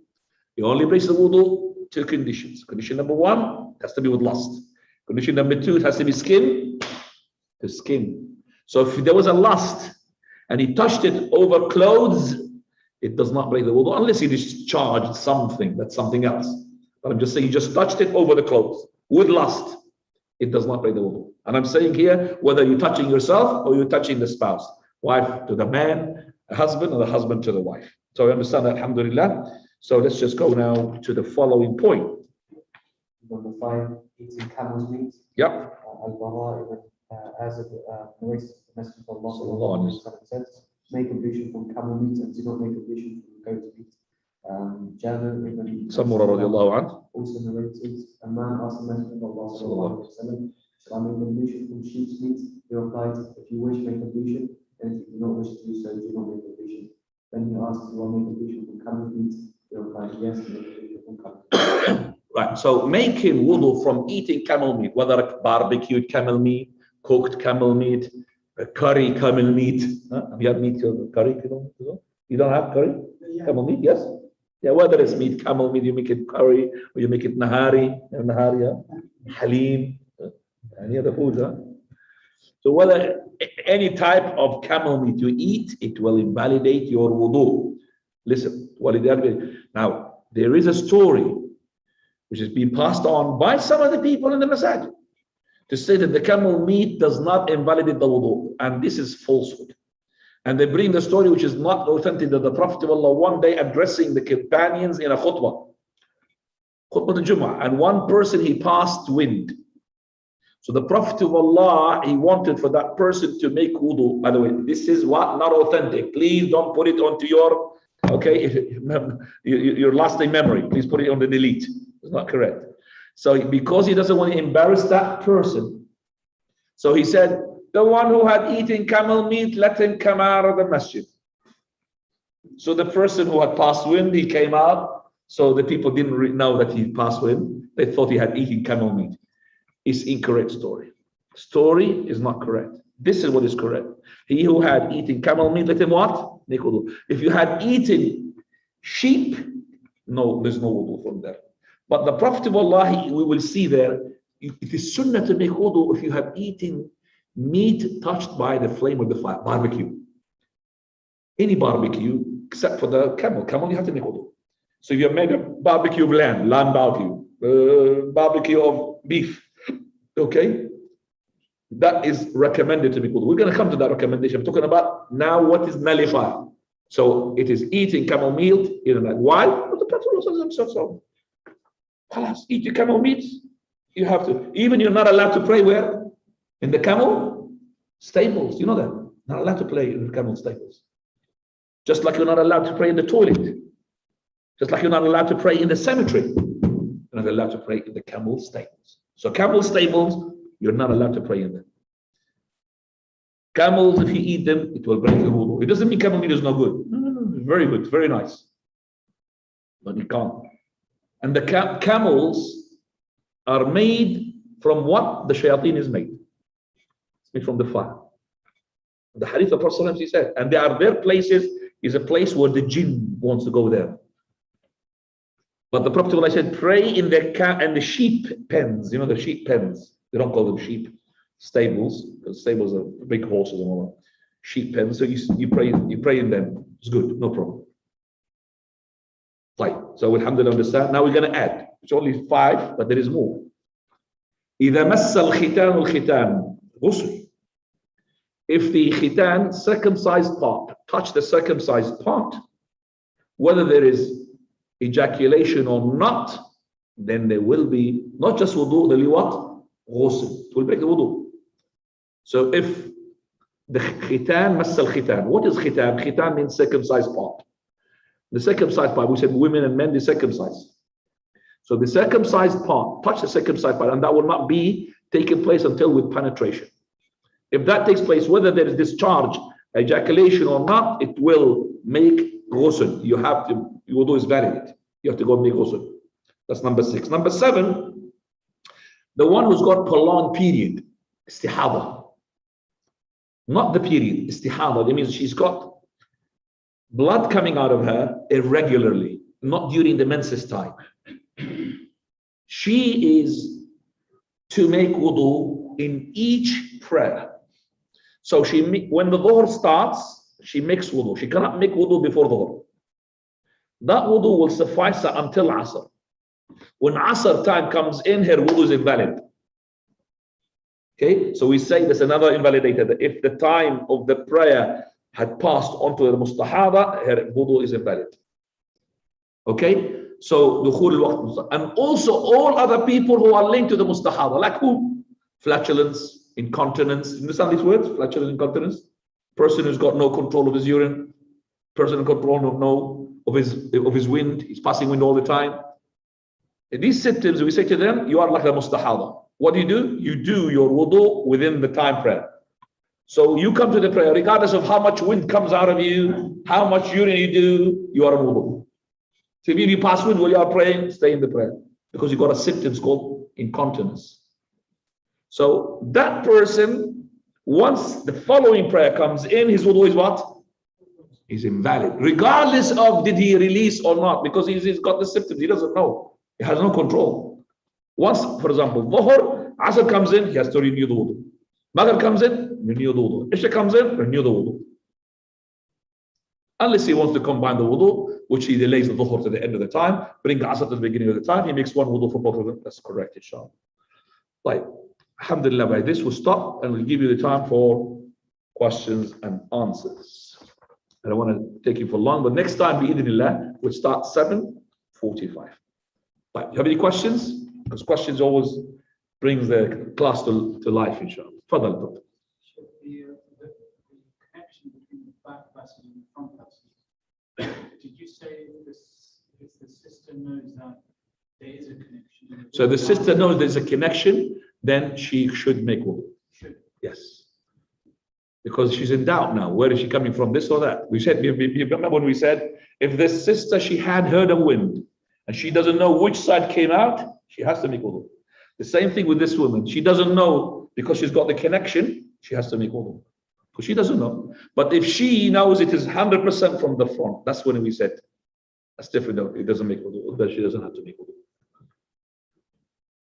It only breaks the wudu two conditions. Condition number one, it has to be with lust. Condition number two, it has to be skin to skin. So if there was a lust and he touched it over clothes, it does not break the wudu unless he discharged something, that's something else. But I'm just saying, he just touched it over the clothes with lust, it does not break the wudu. And I'm saying here, whether you're touching yourself or you're touching the spouse, wife to the man, a husband, or the husband to the wife. So I understand that, alhamdulillah. So let's just go now to the following point. Number 5, eating camel's meat. Yep. Al-Bara, as it narrates the Messenger of Allah says, make ablution from camel meat and do not make ablution from goat meat. Jabir ibn Samura radiallahu anhu also narrated, a man asked the Messenger of Allah, should I make ablution from sheep's meat? He replied, if you wish, make ablution, and if you do not wish to do so, do not make ablution. Then he asked, do I make ablution from camel meat? He replied, yes, make ablution from camel meat. Right, so making wudu from eating camel meat, whether barbecued camel meat, cooked camel meat, curry camel meat. Have you had meat curry? You don't have curry? Yeah. Camel meat, yes? Yeah, whether it's meat, camel meat, you make it curry, or you make it nahari, halim, any other food, huh? So whether any type of camel meat you eat, it will invalidate your wudu. Listen, now there is a story which is being passed on by some of the people in the masajid to say that the camel meat does not invalidate the wudu, and this is falsehood. And they bring the story which is not authentic, that the Prophet of Allah one day addressing the companions in a khutbah al-Jum'ah, and one person he passed wind. So the Prophet of Allah, he wanted for that person to make wudu. By the way, this is what? Not authentic. Please don't put it onto your, okay, your lasting memory. Please put it on the delete. It's not correct. So because he doesn't want to embarrass that person, so he said, the one who had eaten camel meat, let him come out of the masjid. So the person who had passed wind, he came out. So the people didn't know that he passed wind. They thought he had eaten camel meat. It's incorrect story. Story is not correct. This is what is correct. He who had eaten camel meat, let him what? Make wudu. If you had eaten sheep, no, there's no wudu from there. But the Prophet of Allah, we will see there, it is sunnah to make wudu if you have eaten meat touched by the flame of the fire, barbecue. Any barbecue, except for the camel. Camel, you have to make wudu. So if you have made a barbecue of lamb barbecue, barbecue of beef, okay? That is recommended to make wudu. We're going to come to that recommendation. I'm talking about now what is nullified. So it is eating camel meat. Why? But the Prophet so. Eat your camel meat. You have to. Even you're not allowed to pray where? In the camel stables. You know that? Not allowed to play in the camel stables. Just like you're not allowed to pray in the toilet. Just like you're not allowed to pray in the cemetery. You're not allowed to pray in the camel stables. So camel stables, you're not allowed to pray in them. Camels, if you eat them, it will break your wudu. It doesn't mean camel meat is no good. No, it's very good, very nice. But you can't. And the camels are made from what the shayateen is made. It's made from the fire. The hadith of Prophet he said, and their places is a place where the jinn wants to go there. But the Prophet said, pray in the sheep pens. You know the sheep pens. They don't call them sheep stables, because stables are big horses and all that. Sheep pens. So you pray in them. It's good, no problem. Right. So alhamdulillah, understand. Now we're going to add. It's only 5, but there is more. إذا مس الختان الختان غسل. If the khitan, circumcised part, touch the circumcised part, whether there is ejaculation or not, then there will be not just wudu, there will be what? Ghusl. It will break the wudu. So if the khitan, mas al-khitan. What is khitan? Khitan means circumcised part. The circumcised part, we said women and men, they circumcised. So the circumcised part, touch the circumcised part, and that will not be taking place until with penetration. If that takes place, whether there is discharge, ejaculation or not, it will make ghusl. You have to, your wudu is valid. You have to go and make ghusl. That's number 6. Number 7, the one who's got prolonged period, istihada. Not the period, istihada. That means she's got blood coming out of her irregularly, not during the menses time. She is to make wudu in each prayer. So when the dhuhr starts, she makes wudu. She cannot make wudu before dhuhr. That wudu will suffice her until asr. When asr time comes in, her wudu is invalid. Okay, so we say there's another invalidator, that if the time of the prayer had passed onto the mustahada, her wudu is invalid. Okay, so dukhul al-waqt. And also all other people who are linked to the mustahada, like who? Flatulence, incontinence. You understand these words? Flatulence, incontinence. Person who's got no control of his urine. Person in control of his wind. He's passing wind all the time. In these symptoms, we say to them, you are like a mustahada. What do? You do your wudu within the time prayer. So you come to the prayer, regardless of how much wind comes out of you, how much urine you do, you are in wudu. So if you pass wind while you are praying, stay in the prayer. Because you've got a symptom called incontinence. So that person, once the following prayer comes in, his wudu is what? Is invalid. Regardless of did he release or not, because he's got the symptoms, he doesn't know. He has no control. Once, for example, Dhuhr, Asr comes in, he has to renew the wudu. Maghrib comes in, renew the wudu. Isha comes in, renew the wudu. Unless he wants to combine the wudu, which he delays the Dhuhr to the end of the time, bring Asr to the beginning of the time, he makes one wudu for both of them. That's correct, inshallah. Right. Alhamdulillah, by this we'll stop and we'll give you the time for questions and answers. I don't want to take you for long, but next time, bi'idhnillah, we'll start 7:45. Right. You have any questions? Because questions always brings the class to life, inshallah. Fadal. The connection between the back passage and the front passage. Did you say if the sister knows that there is a connection? So the sister knows there's a connection, then she should make wudu. Yes. Because she's in doubt now. Where is she coming from, this or that? We said, you remember when we said, if this sister, she had heard a wind, and she doesn't know which side came out, she has to make wudu. The same thing with this woman. She doesn't know, because she's got the connection, she has to make wudu. Because she doesn't know. But if she knows it is 100% from the front, that's when we said, that's different. It doesn't make wudu. But she doesn't have to make wudu.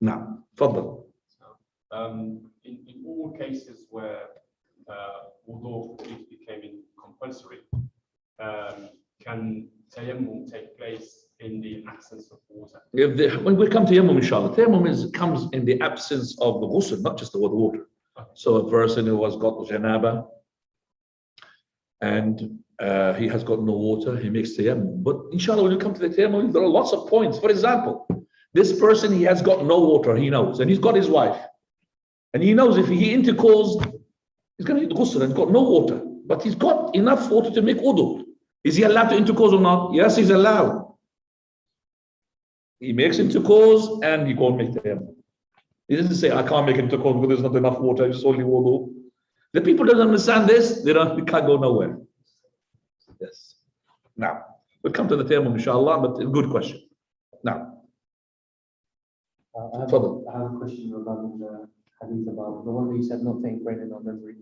Now, fadal. In all cases where wudu became compulsory, can tayammum take place in the absence of water? When we come to tayammum, inshallah, tayammum comes in the absence of the ghusl, not just the water. Okay. So a person who has got janaba and he has got no water, he makes tayammum. But inshallah, when you come to the tayammum, there are lots of points. For example, this person, he has got no water, he knows, and he's got his wife. And he knows if he intercourse, he's going to need ghusl and got no water. But he's got enough water to make wudu. Is he allowed to intercourse or not? Yes, he's allowed. He makes intercourse and he can't make tayammum. He doesn't say, I can't make intercourse because there's not enough water, it's only wudu. The people don't understand this, we can't go nowhere. Yes. Now, we'll come to the tayammum, inshallah, but a good question. Now, I have a question regarding the hadith about the one that you said not saying brain and not memory.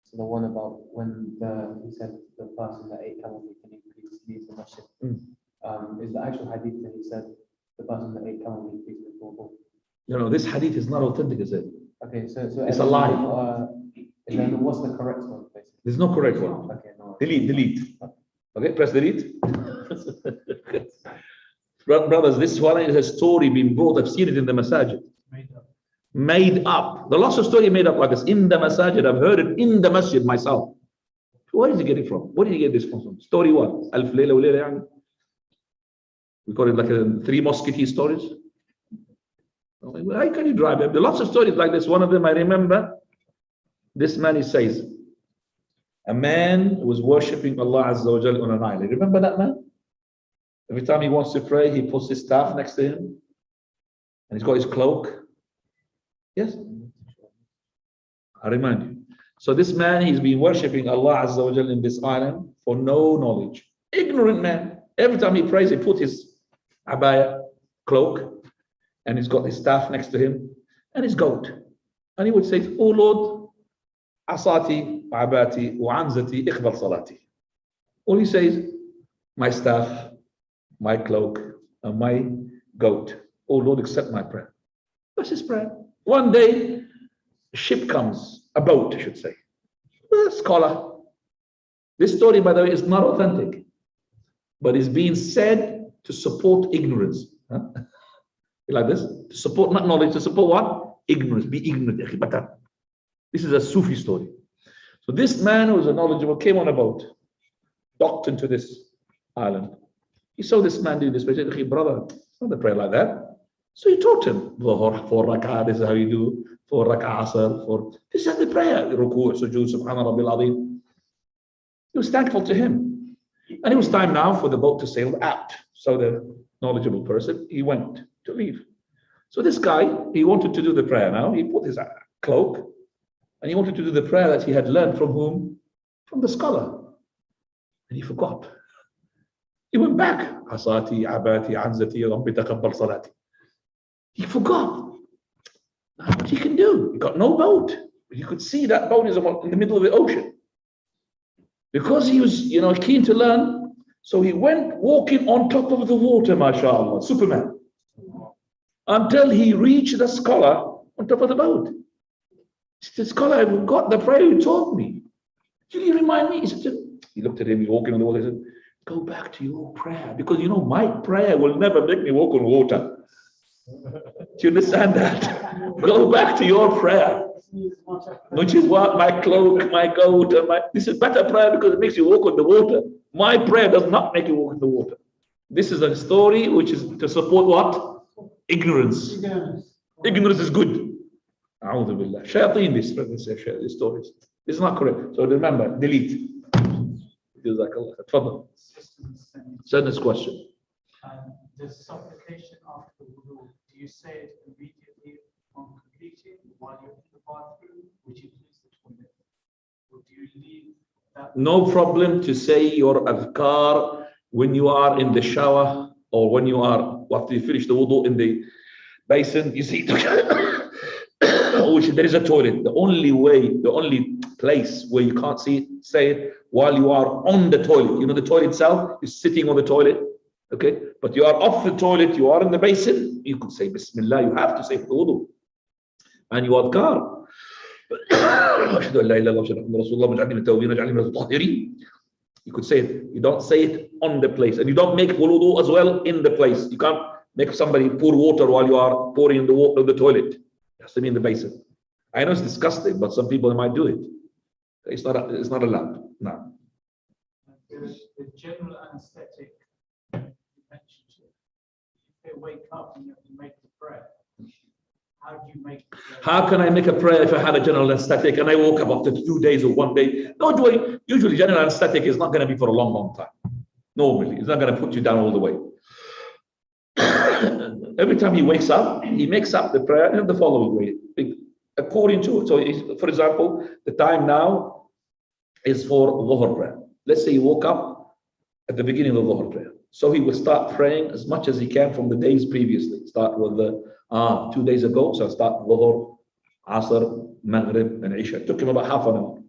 So the one about when he said the person that ate camel meat, can you please leave the masjid? Is the actual hadith that he said the person that ate camel meat, please leave the wudu? no, this hadith is not authentic, is it? Okay, so It's a lie. Then what's the correct one, basically? There's no correct one. Okay, no. Delete. Okay, press delete. Brothers, this one is a story being brought. I've seen it in the masajid. Made up. The lots of story made up like this in the masajid. I've heard it in the masjid myself. Where did you get it from? Where did you get this from? Story one. Alf Layla wa Layla yani. We call it like a 3 Musketeers stories. How can you drive them? There are lots of stories like this. One of them I remember. This man, he says, a man was worshipping Allah Azza wa Jal on an island. Remember that man? Every time he wants to pray, he puts his staff next to him. And he's got his cloak. Yes? I remind you. So this man, he's been worshipping Allah Azza wa Jal in this island for no knowledge. Ignorant man. Every time he prays, he puts his abaya, cloak, and he's got his staff next to him, and his goat. And he would say, oh Lord, asati, abati, wa anzati, iqbal salati. All he says, my staff, my cloak, and my goat. Oh Lord, accept my prayer. That's his prayer. One day, a ship comes, a boat, I should say. A scholar. This story, by the way, is not authentic, but is being said to support ignorance. Huh? You like this? To support not knowledge, to support what? Ignorance. Be ignorant. This is a Sufi story. So this man who was a knowledgeable came on a boat, docked into this island. He saw this man doing this. He said, brother, it's not a prayer like that. So he taught him, 4 rak'ah, this is how you do, 4 rak'ah asr, this is the prayer, ruku', sujood, subhana rabbil azim. He was thankful to him. And it was time now for the boat to sail out. So the knowledgeable person, he went to leave. So this guy, he wanted to do the prayer now. He put his cloak and he wanted to do the prayer that he had learned from whom? From the scholar. And he forgot. He went back. Asati, abati, anzati, rabbi taqabbal salati. He forgot. Now what he can do? He got no boat. You could see that boat is in the middle of the ocean. Because he was, keen to learn, so he went walking on top of the water, mashallah, Superman, until he reached the scholar on top of the boat. He said, scholar, I forgot the prayer you taught me. Can you remind me? He looked at him, he's walking on the water, he said, go back to your prayer, because my prayer will never make me walk on water. Do you understand that? Go back to your prayer. Which is what? My cloak, my goat, and this is better prayer because it makes you walk on the water. My prayer does not make you walk on the water. This is a story which is to support what? Ignorance. Ignorance is good. A'udhu billah. Shayateen, these stories. This is not correct. So remember, delete. Jazakallah. Send this question. The supplication after wudu, do you say it immediately on completing while you're in the bathroom, which includes the toilet? Or do you leave that? No problem to say your adhkar when you are in the shower or when you are, after you finish the wudu in the basin, you see, there is a toilet. The only place where you can't say it while you are on the toilet. The toilet itself is sitting on the toilet. Okay, but you are off the toilet, you are in the basin, you could say Bismillah, you have to say for the wudu. And you adhkar. You could say it, you don't say it on the place. And you don't make wudu as well in the place. You can't make somebody pour water while you are pouring in the water of the toilet. It has to be in the basin. I know it's disgusting, but some people might do it. It's not allowed. No. The general anesthetic. If they wake up and you have to make the prayer, how do you make the prayer? How can I make a prayer if I had a general anesthetic and I woke up after 2 days or 1 day? Usually general anesthetic is not going to be for a long time. Normally, it's not going to put you down all the way. Every time he wakes up, he makes up the prayer in the following way, according to it. So, for example, the time now is for Dhuhr prayer. Let's say he woke up at the beginning of the Dhuhr prayer. So he will start praying as much as he can from the days previously. Start with the 2 days ago. So start Dhuhr, Asr, Maghrib, and Isha. It took him about half an hour.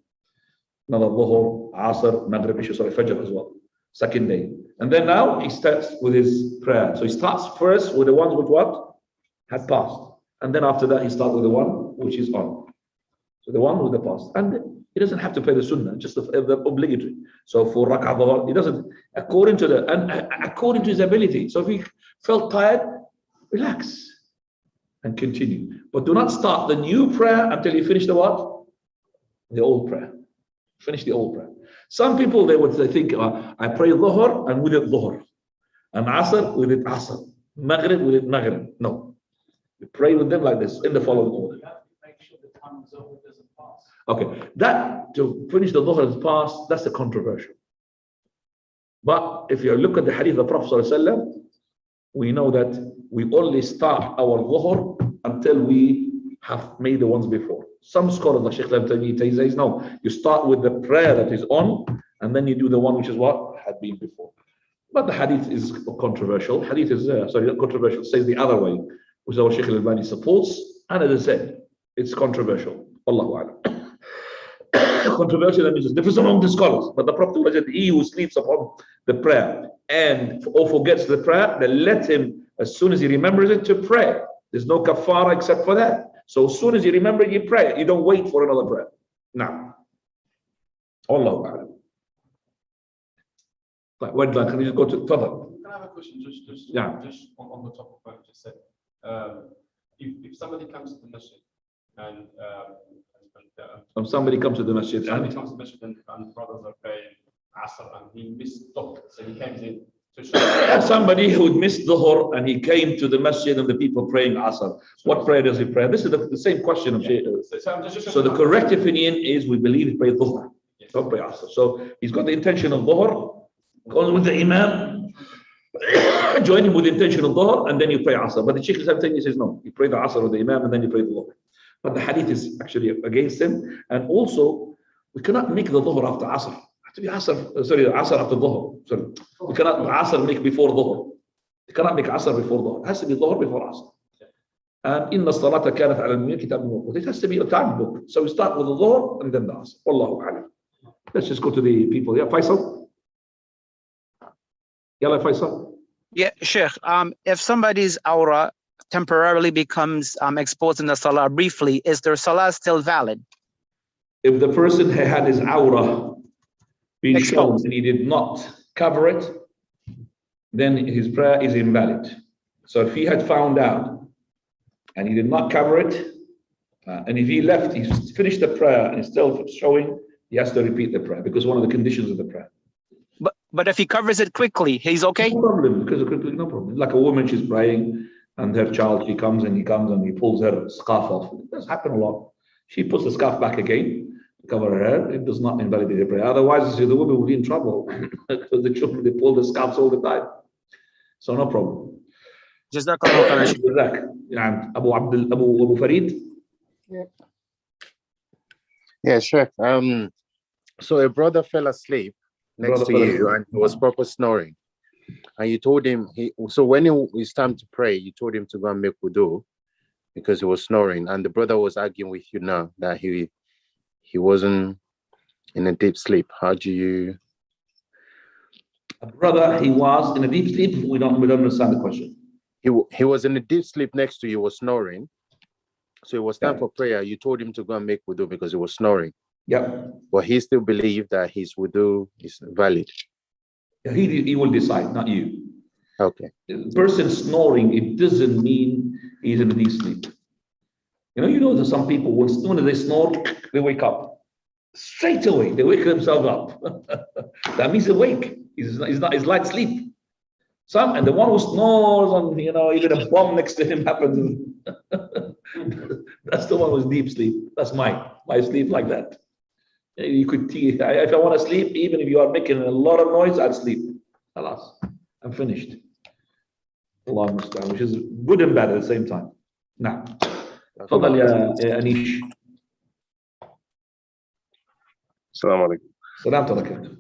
Another Dhuhr, Asr, Maghrib, Isha, Fajr as well. Second day. And then now he starts with his prayer. So he starts first with the ones which what? Had passed. And then after that he starts with the one which is on. So the one with the past. And he doesn't have to pray the sunnah, just the obligatory. So for rak'ah dhuhr, he doesn't, according to his ability. So if he felt tired, relax and continue. But do not start the new prayer until you finish the what? The old prayer. Finish the old prayer. Some people, they think, I pray dhuhr and with it dhuhr. And asr with it asr. Maghrib with it maghrib. No. You pray with them like this in the following order. You have to make sure the time of Zuhr doesn't pass. Okay, that to finish the dhuhr has passed, that's the controversial. But if you look at the hadith of the Prophet ﷺ, we know that we only start our dhuhr until we have made the ones before. Some scholars like Shaykh Al-Taymi says, no, you start with the prayer that is on, and then you do the one which is what had been before. But the hadith is controversial. Hadith is, not controversial, says the other way, which is what Shaykh Al-Albani supports. And as I said, it's controversial. Allahu A'lam. Controversial, that means there's difference among the scholars. But the Prophet said, he who sleeps upon the prayer and or forgets the prayer, then let him, as soon as he remembers it, to pray. There's no kafara except for that. So as soon as you remember, you pray. You don't wait for another prayer. Now, Allahu A'lam. Right, can you just go to further? Can I have a question? Just on the top of what you just said. If somebody comes to the masjid and somebody comes to the masjid and brothers are praying Asr and he missed Dhuhr, so he comes in to show. Somebody who would miss Dhuhr and he came to the masjid and the people praying Asr. What prayer does he pray? This is the same question of Shaykh. So the correct opinion is we believe he prayed Dhuhr. Don't pray Asr. So he's got the intention of Dhuhr, goes with the Imam, join him with the intention of Dhuhr, and then you pray Asr. But the Shaykh says no, you pray the Asr with the Imam and then you pray the Dhuhr. But the hadith is actually against him. And also, we cannot make the Dhuhr after Asr. It has to be Asr after Dhuhr. Sorry. We cannot Asr make before Dhuhr. You cannot make Asr before Dhuhr. It has to be Dhuhr before Asr. And inna salata kanat ala al-mu'min kitab mawqut. It has to be a time book. So we start with the Dhuhr and then the Asr. Wallahu a'lam. Let's just go to the people. Yeah, Faisal? Yalla, Faisal? Yeah, Sheikh. If somebody's aura temporarily becomes exposed in the salah briefly, is their salah still valid? If the person had his aura being shown and he did not cover it, then his prayer is invalid. So if he had found out and he did not cover it, and if he left, he finished the prayer and it's still showing, he has to repeat the prayer because one of the conditions of the prayer. But if he covers it quickly, he's okay? No problem, because no problem. Like a woman, she's praying and her child, he comes and he pulls her scarf off. It does happen a lot. She puts the scarf back again, cover her hair. It does not invalidate the prayer. Otherwise, the woman will be in trouble because the children, they pull the scarves all the time. So no problem. Jazakallah khairan. And Abu Farid? Yeah, sure. So a brother fell asleep next to you and he was proper snoring. And you told him, so when it was time to pray, you told him to go and make wudu because he was snoring. And the brother was arguing with you now that he wasn't in a deep sleep. How do you? Brother, he was in a deep sleep. We don't understand the question. He was in a deep sleep next to you, was snoring. So it was time for prayer. You told him to go and make wudu because he was snoring. Yeah. But he still believed that his wudu is valid. He will decide, not you. Okay. The person snoring, it doesn't mean he's in a deep sleep. You know that some people, when they snore, they wake up. Straight away, they wake themselves up. That means awake. He's light sleep. And the one who snores and even a bomb next to him happens. That's the one who's deep sleep. That's my sleep like that. You could, if I want to sleep, even if you are making a lot of noise, I'll sleep. Alas, I'm finished. Allah Musta'an, which is good and bad at the same time. Now, تفضل يا أنيش. Assalamu alaikum. سلام عليكم.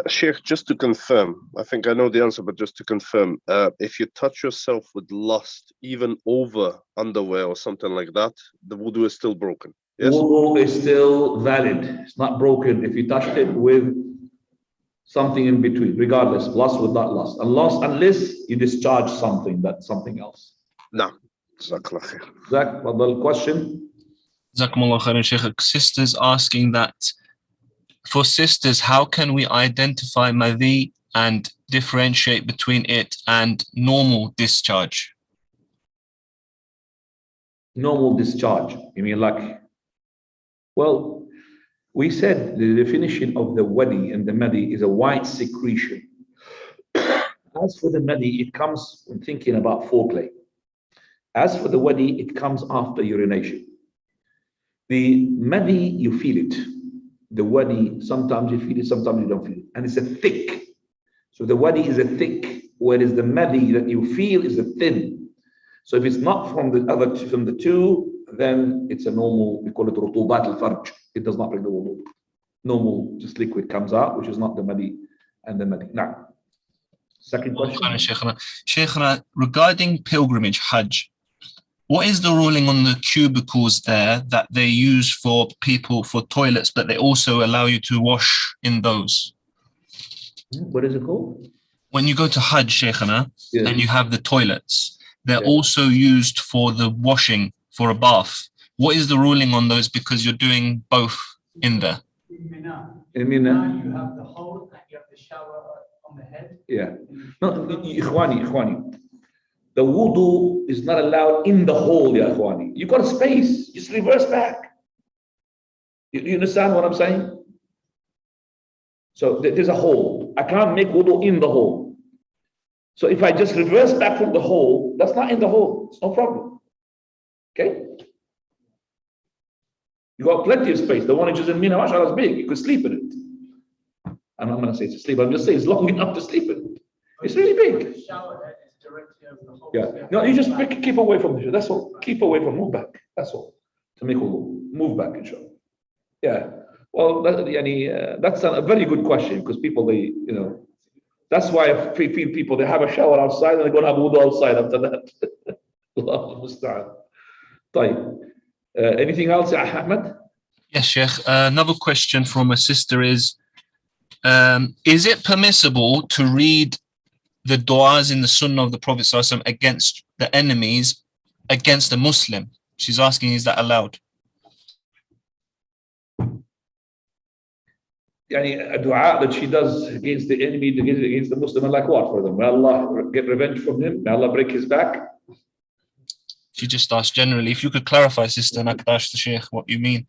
Sheikh, just to confirm, I think I know the answer, but just to confirm, if you touch yourself with lust, even over underwear or something like that, the wudu is still broken. Yes? Wudoo is still valid. It's not broken if you touched it with something in between, regardless, lust with not lust. Unless you discharge something, that's something else. No. Jazakallah khair. Zach, the question? Jazakumullah khairan, Sheikh. Sisters asking that for sisters, how can we identify madhi and differentiate between it and normal discharge? Normal discharge. You mean like, well, we said the definition of the wadi and the madhi is a white secretion. As for the madhi, it comes when thinking about foreplay. As for the wadi, it comes after urination. The madhi, you feel it. The wadi, sometimes you feel it, sometimes you don't feel it. And it's a thick. So the wadi is a thick, whereas the madhi that you feel is a thin. So if it's not from the two, then it's a normal, we call it rutubat al-farj. It does not bring the wudu. Normal, just liquid comes out, which is not the madhi and the madhi. Now, second question. Shaykhana, regarding pilgrimage, Hajj, what is the ruling on the cubicles there that they use for people for toilets, but they also allow you to wash in those? What is it called? When you go to Hajj, Shaykhana, Yeah. and you have the toilets, they're Yeah. also used for the washing, for a bath. What is the ruling on those? Because you're doing both in there. In Mina. In Mina? Now you have the hole and you have the shower on the head. Yeah. No, Ikhwani. The wudu is not allowed in the hole, ya Ikhwani. You got a space, just reverse back. You understand what I'm saying? So there's a hole. I can't make wudu in the hole. So if I just reverse back from the hole, that's not in the hole. It's no problem. Okay? You got plenty of space. The one which is in Mina, mashallah, is big. You could sleep in it. I'm not going to say it's sleep. I'm just saying it's long enough to sleep in it. It's really big. The shower head is directly over the hole. Yeah. No, you just keep away from the. That's all. Keep away from. Move back. That's all. To make wudu. Move back, inshallah. Yeah. Well, that's a very good question because people, they, that's why people, they have a shower outside and they're going to have wudu outside after that. Allah musta'an. طيب. Anything else, Ahmed? Yes, Sheikh. Another question from a sister is it permissible to read the du'as in the Sunnah of the Prophet ﷺ against the enemies, against the Muslim? She's asking, is that allowed? A dua that she does against the enemy, against the Muslim, and like what for them? May Allah get revenge from him? May Allah break his back? She just asked generally. If you could clarify, sister, and I could ask the Sheikh what you mean.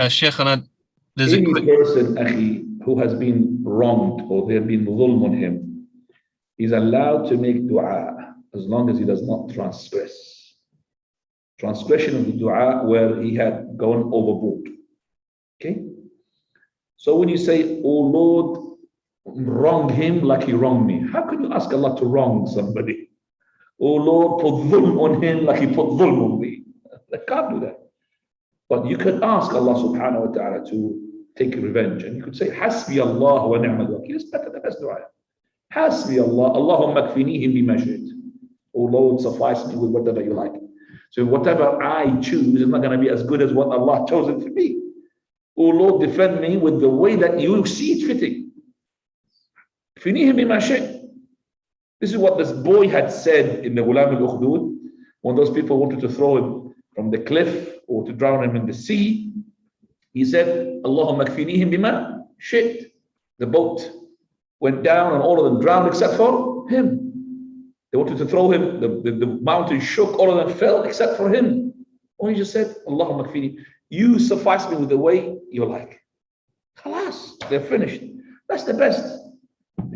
Sheikh, there's any person, akhi, who has been wronged or there has been dhulm on him, he's allowed to make dua as long as he does not transgress. Transgression of the dua where he had gone overboard. Okay? So when you say, oh Lord, wrong him like he wronged me, how can you ask Allah to wrong somebody? Oh Lord, put dhulm on him like he put dhulm on me. I can't do that. But you could ask Allah subhanahu wa ta'ala to take revenge. And you could say, Hasbi Allah wa ni'mal wakil. It's better than best dua. Hasbi Allah, Allahumma kfinihim bima shi'it. Oh Lord, suffice me with whatever you like. So whatever I choose is not going to be as good as what Allah chosen for me. Oh Lord, defend me with the way that you see it fitting. Kfinihim bima shi'it. This is what this boy had said in the Ghulam al-Ukhdud when those people wanted to throw him from the cliff or to drown him in the sea. He said, Allahumma kfinihim bima shi'it. The boat went down and all of them drowned except for him. They wanted to throw him, the mountain shook, all of them fell except for him. Or he just said, Allahumma kfini, you suffice me with the way you like. Khalas, they're finished. That's the best.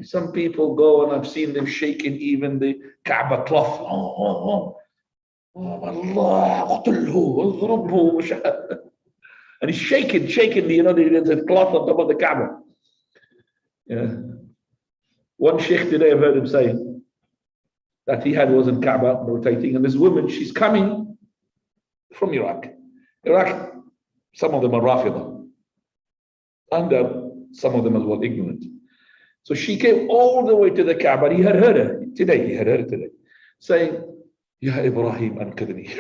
Some people go and I've seen them shaking even the Kaaba cloth. Allah, and he's shaking the cloth on top of the Kaaba. Yeah. One sheikh today, I've heard him saying that he was in Kaaba rotating, and this woman, she's coming from Iraq. Iraq, some of them are Rafidah, and some of them as well ignorant. So she came all the way to the Kaaba. He had heard her today, saying, Ya Ibrahim, anqidhni.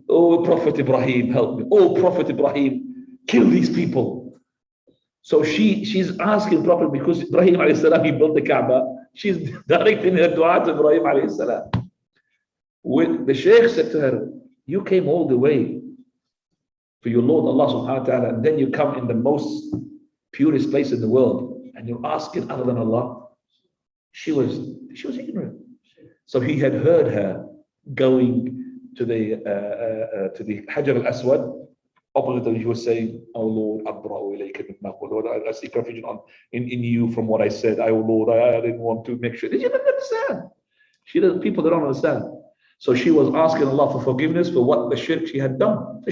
Oh, Prophet Ibrahim, help me. Oh, Prophet Ibrahim, kill these people. So she's asking Prophet, because Ibrahim alayhi salam, he built the Kaaba. She's directing her dua to Ibrahim alayhi salam. When the Shaykh said to her, you came all the way for your Lord Allah subhanahu wa ta'ala, and then you come in the most purest place in the world, and you're asking other than Allah. She was ignorant. So he had heard her going to the Hajar al-Aswad. Opposite, he was saying, "Oh Lord, Lord, I seek refuge in you from what I said. Oh Lord, I didn't want to make sure." She didn't understand. People that don't understand. So she was asking Allah for forgiveness for what the shirk she had done.